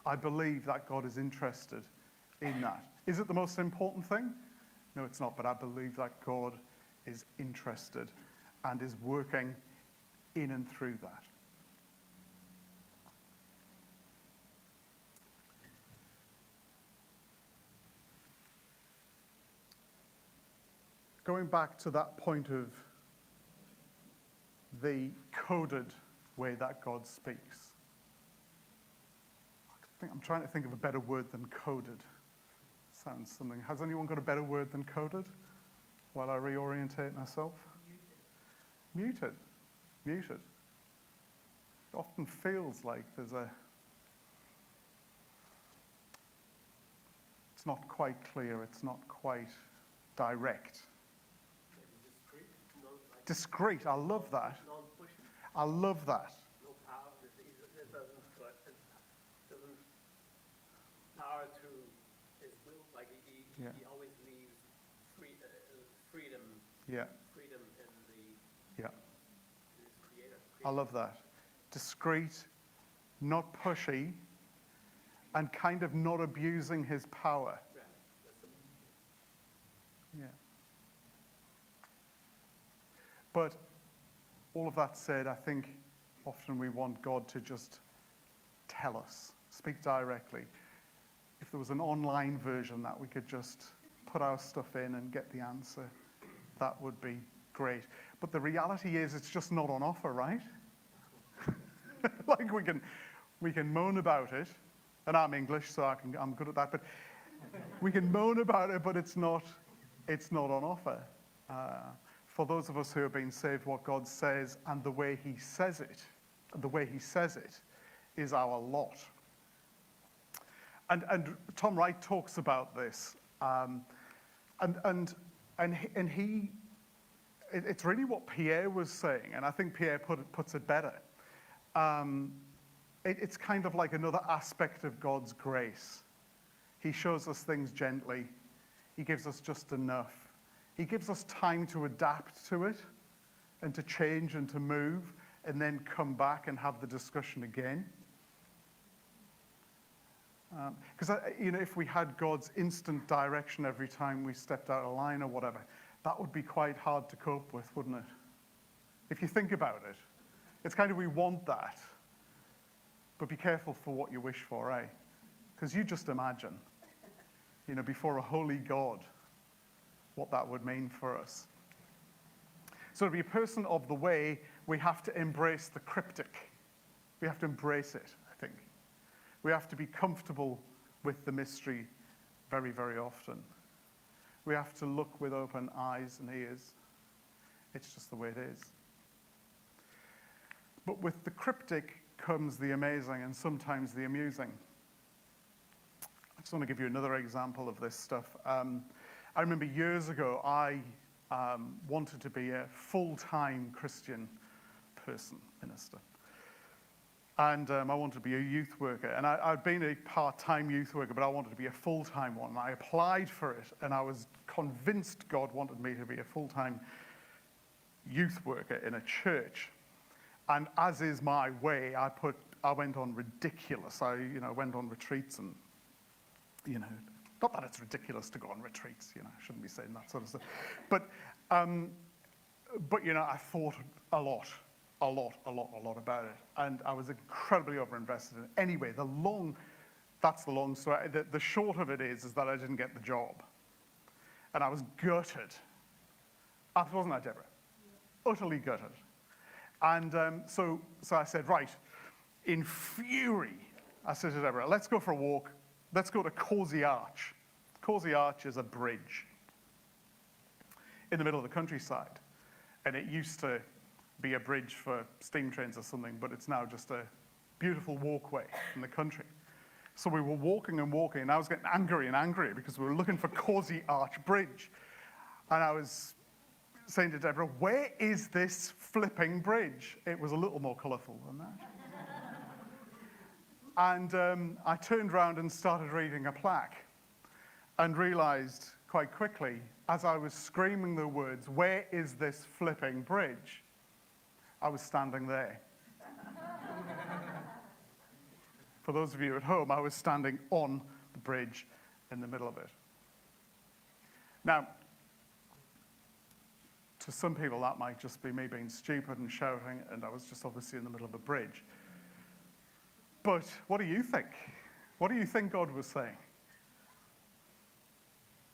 I believe that God is interested in that. Is it the most important thing? No, it's not, but I believe that God is interested and is working in and through that. going back to that point of the coded way that God speaks. I'm trying to think of a better word than coded. Sounds something. Has anyone got a better word than coded while I reorientate myself? Muted. Muted. It often feels like it's not quite clear, it's not quite direct. Discreet, I love that. I love that. No power, it doesn't power to his will, like he always leaves freedom Yeah, in yeah. his creator. I love that. Discreet, not pushy, and kind of not abusing his power. Yeah. But all of that said, I think often we want God to just tell us, speak directly. If there was an online version that we could just put our stuff in and get the answer, that would be great. But the reality is it's just not on offer, right? Like we can moan about it, and I'm English, so I'm good at that, but we can moan about it, but it's not on offer. For those of us who have been saved, what God says and the way he says it is our lot. And Tom Wright talks about this, and it's really what Pierre was saying, and I think Pierre puts it better. It's kind of like another aspect of God's grace. He shows us things gently. He gives us just enough. He gives us time to adapt to it and to change and to move and then come back and have the discussion again. Because, if we had God's instant direction every time we stepped out of line or whatever, that would be quite hard to cope with, wouldn't it? If you think about it, it's kind of, we want that. But be careful for what you wish for, eh? Because you just imagine, before a holy God, what that would mean for us. So to be a person of the way, we have to embrace the cryptic. We have to embrace it, I think. We have to be comfortable with the mystery very, very often. We have to look with open eyes and ears. It's just the way it is. But with the cryptic comes the amazing and sometimes the amusing. I just want to give you another example of this stuff. I remember years ago, I wanted to be a full-time Christian person, minister. And I wanted to be a youth worker. And I'd been a part-time youth worker, but I wanted to be a full-time one. And I applied for it, and I was convinced God wanted me to be a full-time youth worker in a church. And as is my way, I went on ridiculous. I went on retreats and, not that it's ridiculous to go on retreats, I shouldn't be saying that sort of stuff. But I thought a lot about it. And I was incredibly overinvested in it. Anyway, that's the long story. The short of it is that I didn't get the job. And I was gutted. Wasn't I, Deborah? Yeah. Utterly gutted. And so I said, right, in fury, I said to Deborah, let's go for a walk. Let's go to Causey Arch. Causey Arch is a bridge in the middle of the countryside. And it used to be a bridge for steam trains or something, but it's now just a beautiful walkway in the country. So we were walking and walking, and I was getting angry and angrier because we were looking for Causey Arch Bridge. And I was saying to Deborah, where is this flipping bridge? It was a little more colourful than that. And I turned around and started reading a plaque and realised quite quickly, as I was screaming the words, where is this flipping bridge? I was standing there. For those of you at home, I was standing on the bridge in the middle of it. Now, to some people, that might just be me being stupid and shouting, and I was just obviously in the middle of a bridge. But what do you think? What do you think God was saying?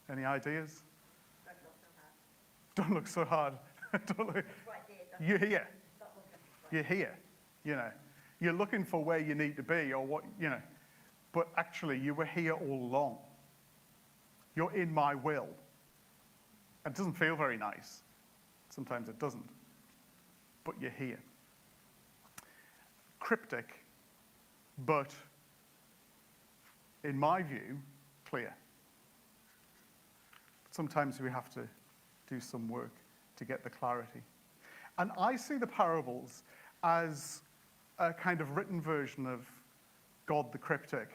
Any ideas? Don't look so hard. Don't look. You're here. You're here. You know, you're looking for where you need to be or what, you know. But actually, you were here all along. You're in my will. It doesn't feel very nice. Sometimes it doesn't. But you're here. Cryptic, but in my view, clear. Sometimes we have to do some work to get the clarity. And I see the parables as a kind of written version of God the cryptic.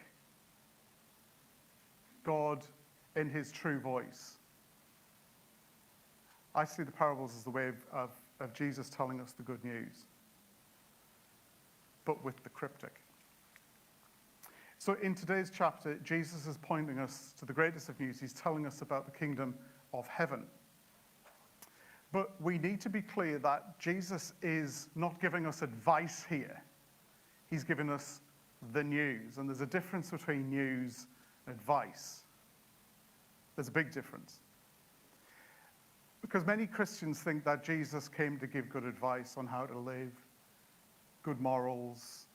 God in his true voice. I see the parables as the way of Jesus telling us the good news, but with the cryptic. So in today's chapter, Jesus is pointing us to the greatest of news. He's telling us about the kingdom of heaven. But we need to be clear that Jesus is not giving us advice here. He's giving us the news. And there's a difference between news and advice. There's a big difference. Because many Christians think that Jesus came to give good advice on how to live, good morals,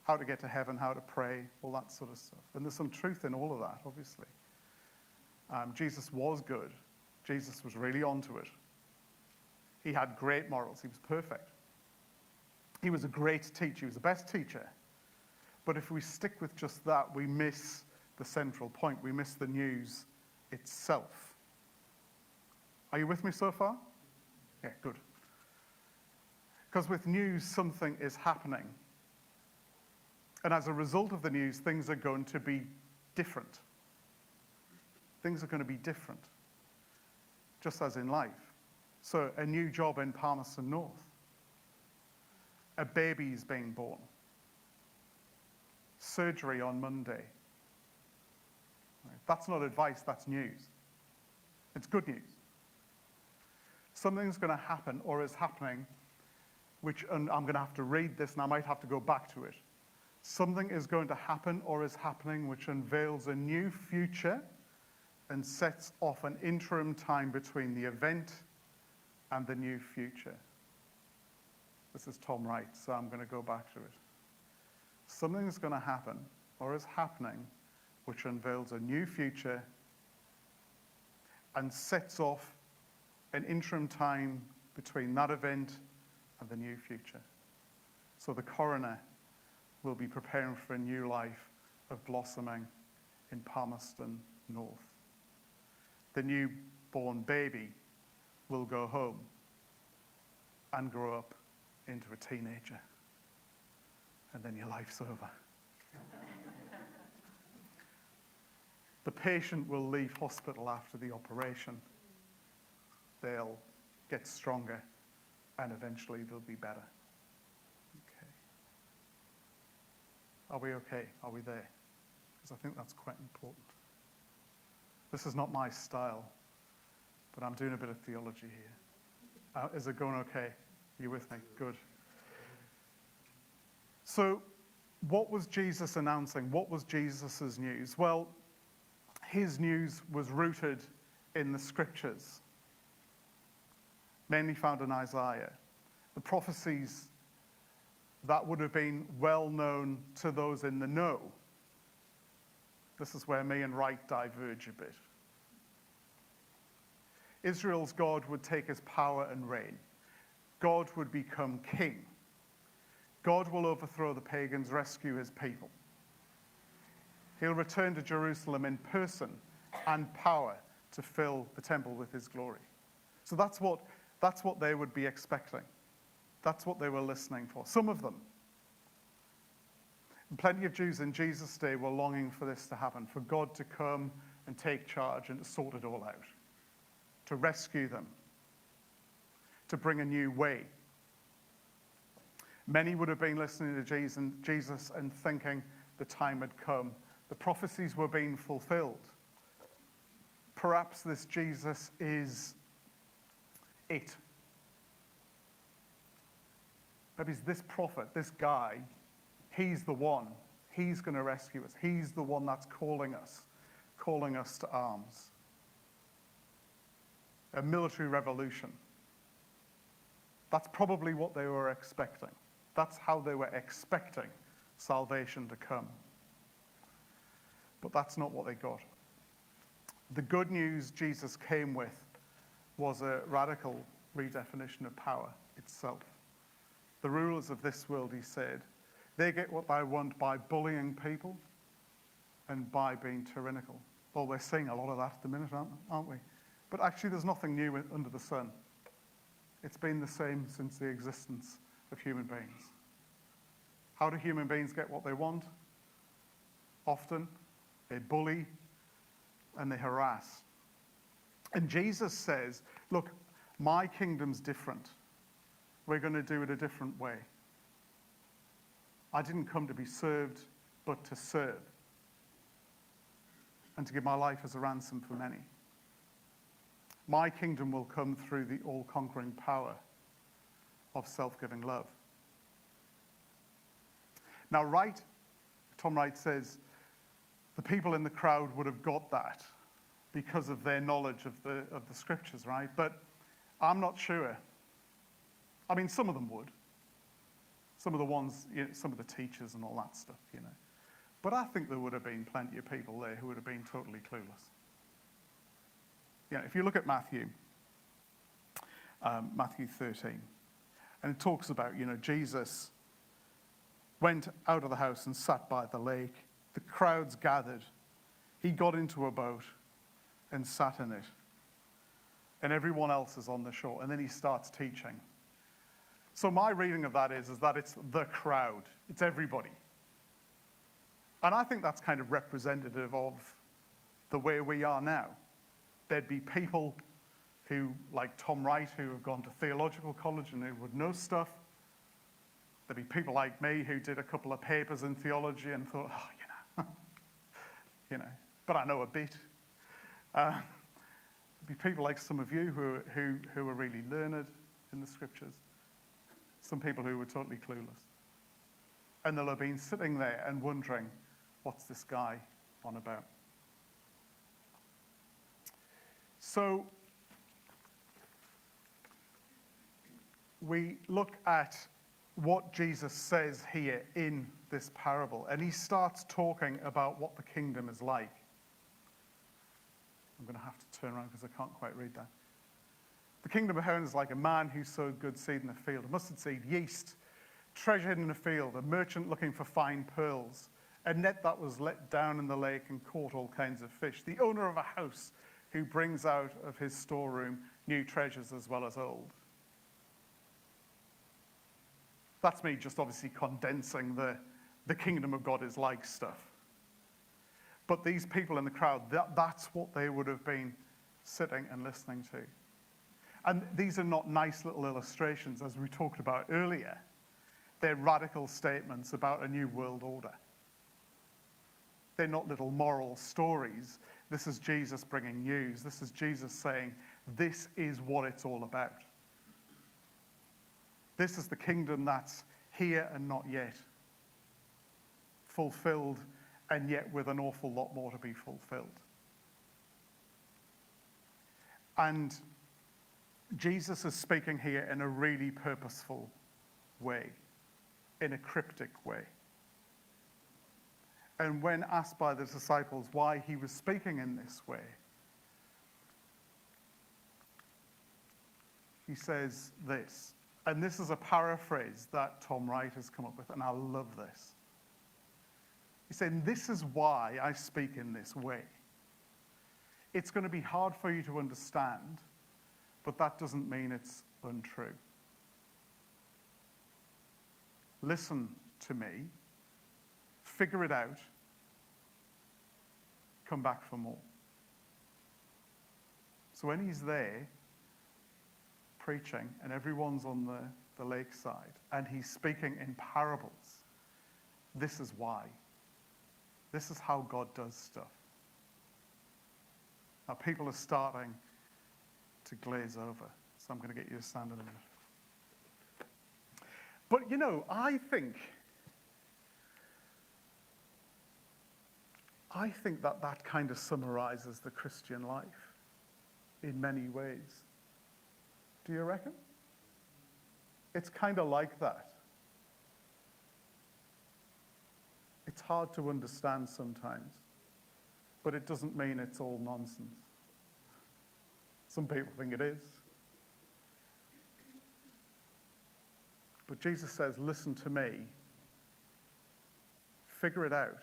how to get to heaven, how to pray, all that sort of stuff. And there's some truth in all of that, obviously. Jesus was good. Jesus was really onto it. He had great morals. He was perfect. He was a great teacher. He was the best teacher. But if we stick with just that, we miss the central point. We miss the news itself. Are you with me so far? Yeah, good. Because with news, something is happening. And as a result of the news, things are going to be different. Things are going to be different, just as in life. So a new job in Palmerston North. A baby's being born. Surgery on Monday. Right. That's not advice, that's news. It's good news. Something's going to happen or is happening, which, and I'm going to have to read this and I might have to go back to it. Something is going to happen or is happening which unveils a new future and sets off an interim time between the event and the new future. This is Tom Wright, so I'm going to go back to it. Something is going to happen or is happening which unveils a new future and sets off an interim time between that event and the new future. So the coroner will be preparing for a new life of blossoming in Palmerston North. The newborn baby will go home and grow up into a teenager. And then your life's over. The patient will leave hospital after the operation. They'll get stronger and eventually they'll be better. Okay. Are we okay? Are we there? Because I think that's quite important. This is not my style, but I'm doing a bit of theology here. Is it going okay? Are you with me? Good. So, what was Jesus announcing? What was Jesus' news? Well, his news was rooted in the scriptures, mainly found in Isaiah. The prophecies that would have been well known to those in the know. This is where me and Wright diverge a bit. Israel's God would take his power and reign. God would become king. God will overthrow the pagans, rescue his people. He'll return to Jerusalem in person and power to fill the temple with his glory. So that's what they would be expecting. That's what they were listening for. Some of them. And plenty of Jews in Jesus' day were longing for this to happen, for God to come and take charge and to sort it all out, to rescue them, to bring a new way. Many would have been listening to Jesus and thinking the time had come. The prophecies were being fulfilled. Perhaps this Jesus is it. Maybe it's this prophet, this guy, he's the one. He's going to rescue us. He's the one that's calling us to arms. a military revolution. That's probably what they were expecting. That's how they were expecting salvation to come. But that's not what they got. The good news Jesus came with was a radical redefinition of power itself. The rulers of this world, he said, they get what they want by bullying people and by being tyrannical. Well, we're seeing a lot of that at the minute, aren't we? But actually, there's nothing new under the sun. It's been the same since the existence of human beings. How do human beings get what they want? Often, they bully and they harass. And Jesus says, look, my kingdom's different. We're going to do it a different way. I didn't come to be served, but to serve, and to give my life as a ransom for many. My kingdom will come through the all-conquering power of self-giving love. Now, Tom Wright says, the people in the crowd would have got that because of their knowledge of the scriptures, right? But I'm not sure. I mean, some of them would. Some of the ones, some of the teachers and all that stuff, But I think there would have been plenty of people there who would have been totally clueless. If you look at Matthew 13, and it talks about, Jesus went out of the house and sat by the lake. The crowds gathered. He got into a boat and sat in it. And everyone else is on the shore. And then he starts teaching. So my reading of that is that it's the crowd. It's everybody. And I think that's kind of representative of the way we are now. There'd be people who, like Tom Wright, who have gone to theological college and who would know stuff. There'd be people like me who did a couple of papers in theology and thought, but I know a bit. There'd be people like some of you who are really learned in the scriptures. Some people who were totally clueless. And they'll have been sitting there and wondering, what's this guy on about? So we look at what Jesus says here in this parable, and he starts talking about what the kingdom is like. I'm going to have to turn around because I can't quite read that. The kingdom of heaven is like a man who sowed good seed in a field, a mustard seed, yeast, treasure hidden in a field, a merchant looking for fine pearls, a net that was let down in the lake and caught all kinds of fish, the owner of a house who brings out of his storeroom new treasures as well as old. That's me just obviously condensing the kingdom of God is like stuff. But these people in the crowd, that's what they would have been sitting and listening to. And these are not nice little illustrations, as we talked about earlier. They're radical statements about a new world order. They're not little moral stories. This is Jesus bringing news. This is Jesus saying, this is what it's all about. This is the kingdom that's here and not yet. Fulfilled, and yet with an awful lot more to be fulfilled. And Jesus is speaking here in a really purposeful way, in a cryptic way. And when asked by the disciples why he was speaking in this way, he says this, and this is a paraphrase that Tom Wright has come up with, and I love this. He said, this is why I speak in this way. It's going to be hard for you to understand, but that doesn't mean it's untrue. Listen to me, figure it out, come back for more. So when he's there preaching and everyone's on the lakeside and he's speaking in parables, this is why. This is how God does stuff. Now people are starting to glaze over, so I'm going to get you to stand in a minute. But I think that kind of summarizes the Christian life in many ways. Do you reckon? It's kind of like that. It's hard to understand sometimes, but it doesn't mean it's all nonsense. Some people think it is. But Jesus says, listen to me. Figure it out.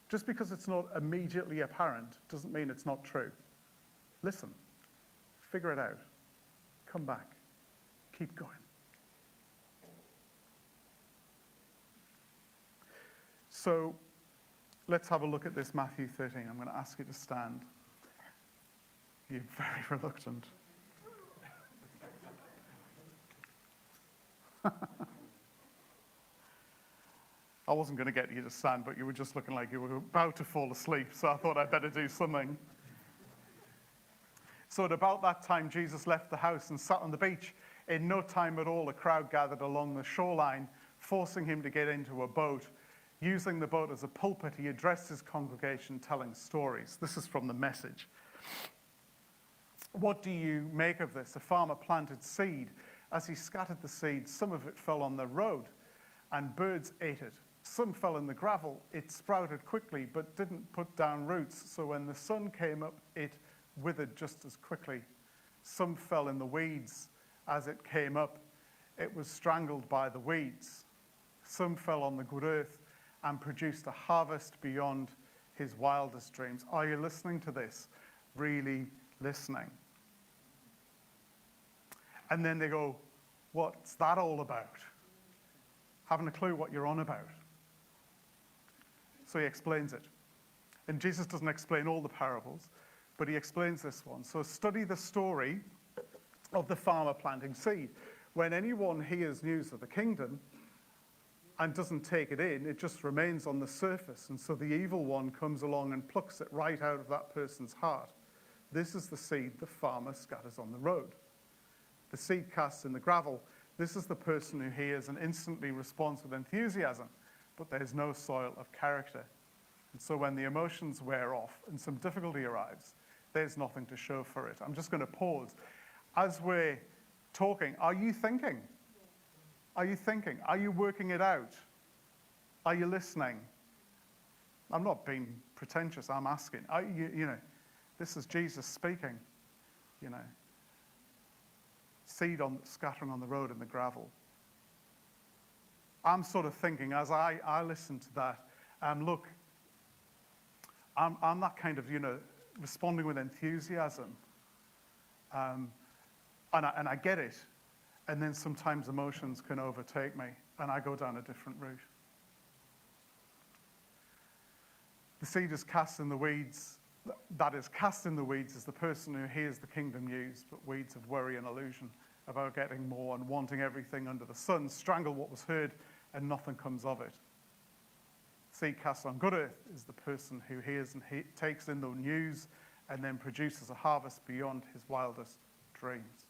Just because it's not immediately apparent doesn't mean it's not true. Listen. Figure it out. Come back. Keep going. So let's have a look at this Matthew 13. I'm going to ask you to stand. You're very reluctant. I wasn't going to get you to stand, but you were just looking like you were about to fall asleep, so I thought I'd better do something. So at about that time, Jesus left the house and sat on the beach. In no time at all, a crowd gathered along the shoreline, forcing him to get into a boat. Using the boat as a pulpit, he addressed his congregation, telling stories. This is from the Message. What do you make of this? A farmer planted seed. As he scattered the seed, some of it fell on the road, and birds ate it. Some fell in the gravel. It sprouted quickly, but didn't put down roots. So when the sun came up, it withered just as quickly. Some fell in the weeds. As it came up, it was strangled by the weeds. Some fell on the good earth and produced a harvest beyond his wildest dreams. Are you listening to this? Really listening? And then they go, what's that all about? Having a clue what you're on about. So he explains it. And Jesus doesn't explain all the parables, but he explains this one. So study the story of the farmer planting seed. When anyone hears news of the kingdom and doesn't take it in, it just remains on the surface. And so the evil one comes along and plucks it right out of that person's heart. This is the seed the farmer scatters on the road. The seed cast in the gravel. This is the person who hears and instantly responds with enthusiasm, but there's no soil of character. And so when the emotions wear off and some difficulty arrives, there's nothing to show for it. I'm just going to pause. As we're talking, are you thinking? Are you thinking? Are you working it out? Are you listening? I'm not being pretentious, I'm asking. This is Jesus speaking, Seed scattering on the road in the gravel. I'm sort of thinking, as I listen to that, look, I'm that kind of, responding with enthusiasm. And I get it. And then sometimes emotions can overtake me, and I go down a different route. The seed is cast in the weeds. That is, cast in the weeds is the person who hears the kingdom used, but weeds of worry and illusion about getting more and wanting everything under the sun, strangle what was heard, and nothing comes of it. Seed cast on good earth is the person who hears and takes in the news and then produces a harvest beyond his wildest dreams.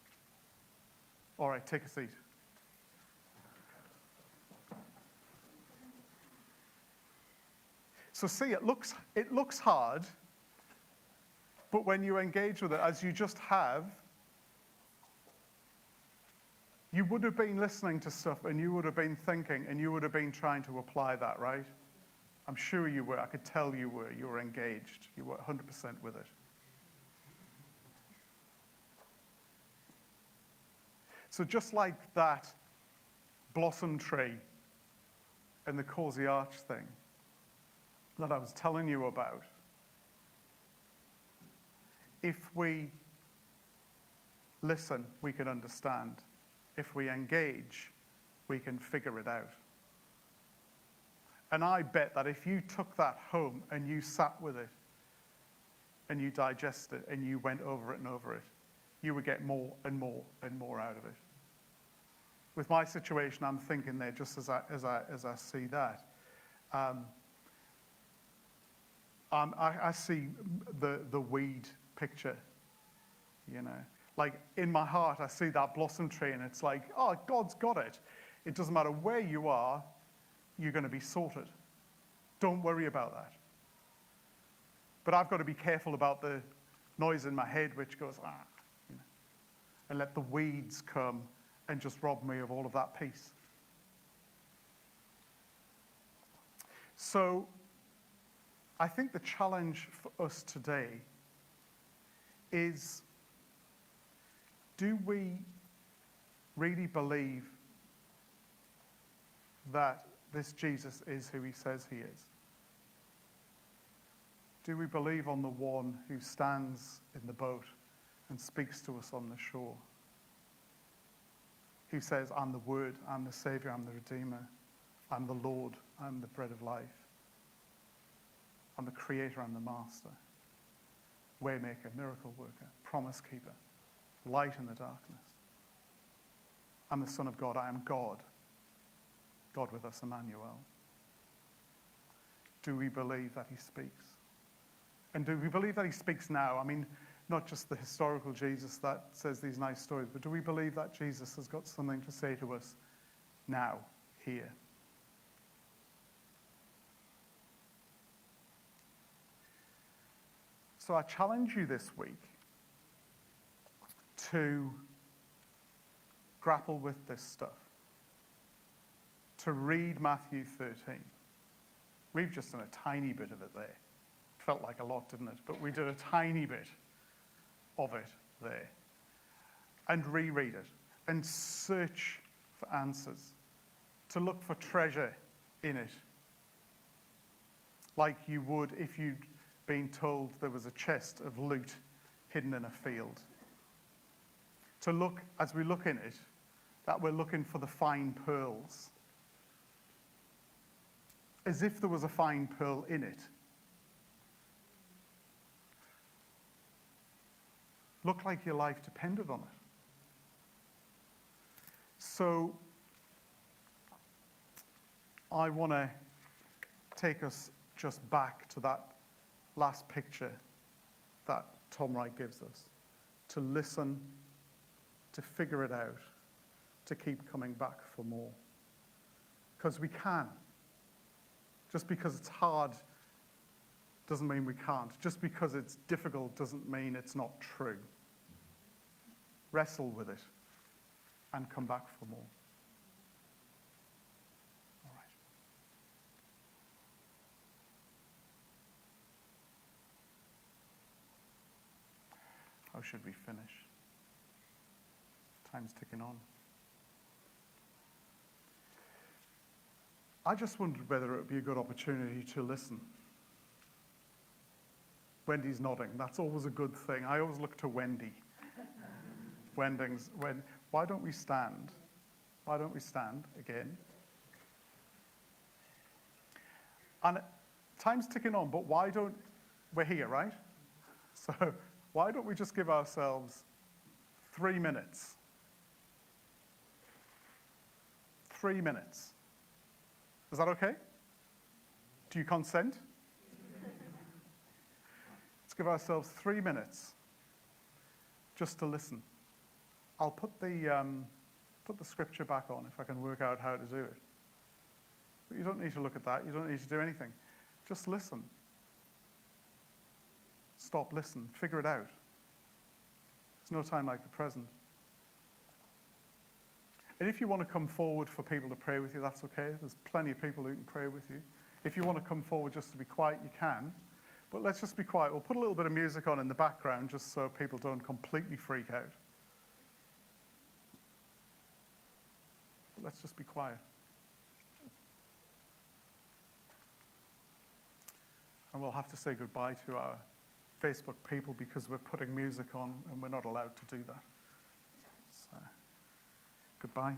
All right, take a seat. So see, it looks hard, but when you engage with it, as you just have, you would have been listening to stuff and you would have been thinking and you would have been trying to apply that, right? I'm sure you were. I could tell you were. You were engaged. You were 100% with it. So just like that blossom tree and the Causey Arch thing that I was telling you about, if we listen, we can understand. If we engage, we can figure it out. And I bet that if you took that home and you sat with it and you digested it and you went over it and over it, you would get more and more and more out of it. With my situation, I'm thinking there just as I see that. I see the weed picture, Like in my heart, I see that blossom tree and it's like, oh, God's got it. It doesn't matter where you are, you're going to be sorted. Don't worry about that. But I've got to be careful about the noise in my head which goes, and let the weeds come and just rob me of all of that peace. So I think the challenge for us today is, do we really believe that this Jesus is who he says he is? Do we believe on the one who stands in the boat and speaks to us on the shore? Who says, I'm the Word, I'm the Savior, I'm the Redeemer, I'm the Lord, I'm the bread of life. I'm the Creator, I'm the Master. Waymaker, miracle worker, promise keeper, light in the darkness. I'm the Son of God, I am God. God with us, Emmanuel. Do we believe that he speaks? And do we believe that he speaks now? I mean, not just the historical Jesus that says these nice stories, but do we believe that Jesus has got something to say to us now, here? So I challenge you this week to grapple with this stuff, to read Matthew 13. We've just done a tiny bit of it there. Felt like a lot, didn't it? But we did a tiny bit of it there. And reread it and search for answers, to look for treasure in it, like you would if you'd been told there was a chest of loot hidden in a field. To look, as we look in it, that we're looking for the fine pearls, as if there was a fine pearl in it. Look like your life depended on it. So I want to take us just back to that last picture that Tom Wright gives us, to listen, to figure it out, to keep coming back for more. Because we can. Just because it's hard doesn't mean we can't. Just because it's difficult doesn't mean it's not true. Wrestle with it and come back for more. All right. How should we finish? Time's ticking on. I just wondered whether it would be a good opportunity to listen. Wendy's nodding. That's always a good thing. I always look to Wendy. Why don't we stand? Why don't we stand again? And time's ticking on, but we're here, right? So why don't we just give ourselves 3 minutes? 3 minutes. Is that okay? Do you consent? Let's give ourselves 3 minutes just to listen. I'll put the scripture back on if I can work out how to do it. But you don't need to look at that. You don't need to do anything. Just listen. Stop, listen, figure it out. There's no time like the present. And if you want to come forward for people to pray with you, that's okay. There's plenty of people who can pray with you. If you want to come forward just to be quiet, you can. But let's just be quiet. We'll put a little bit of music on in the background just so people don't completely freak out. But let's just be quiet. And we'll have to say goodbye to our Facebook people because we're putting music on and we're not allowed to do that. So, goodbye.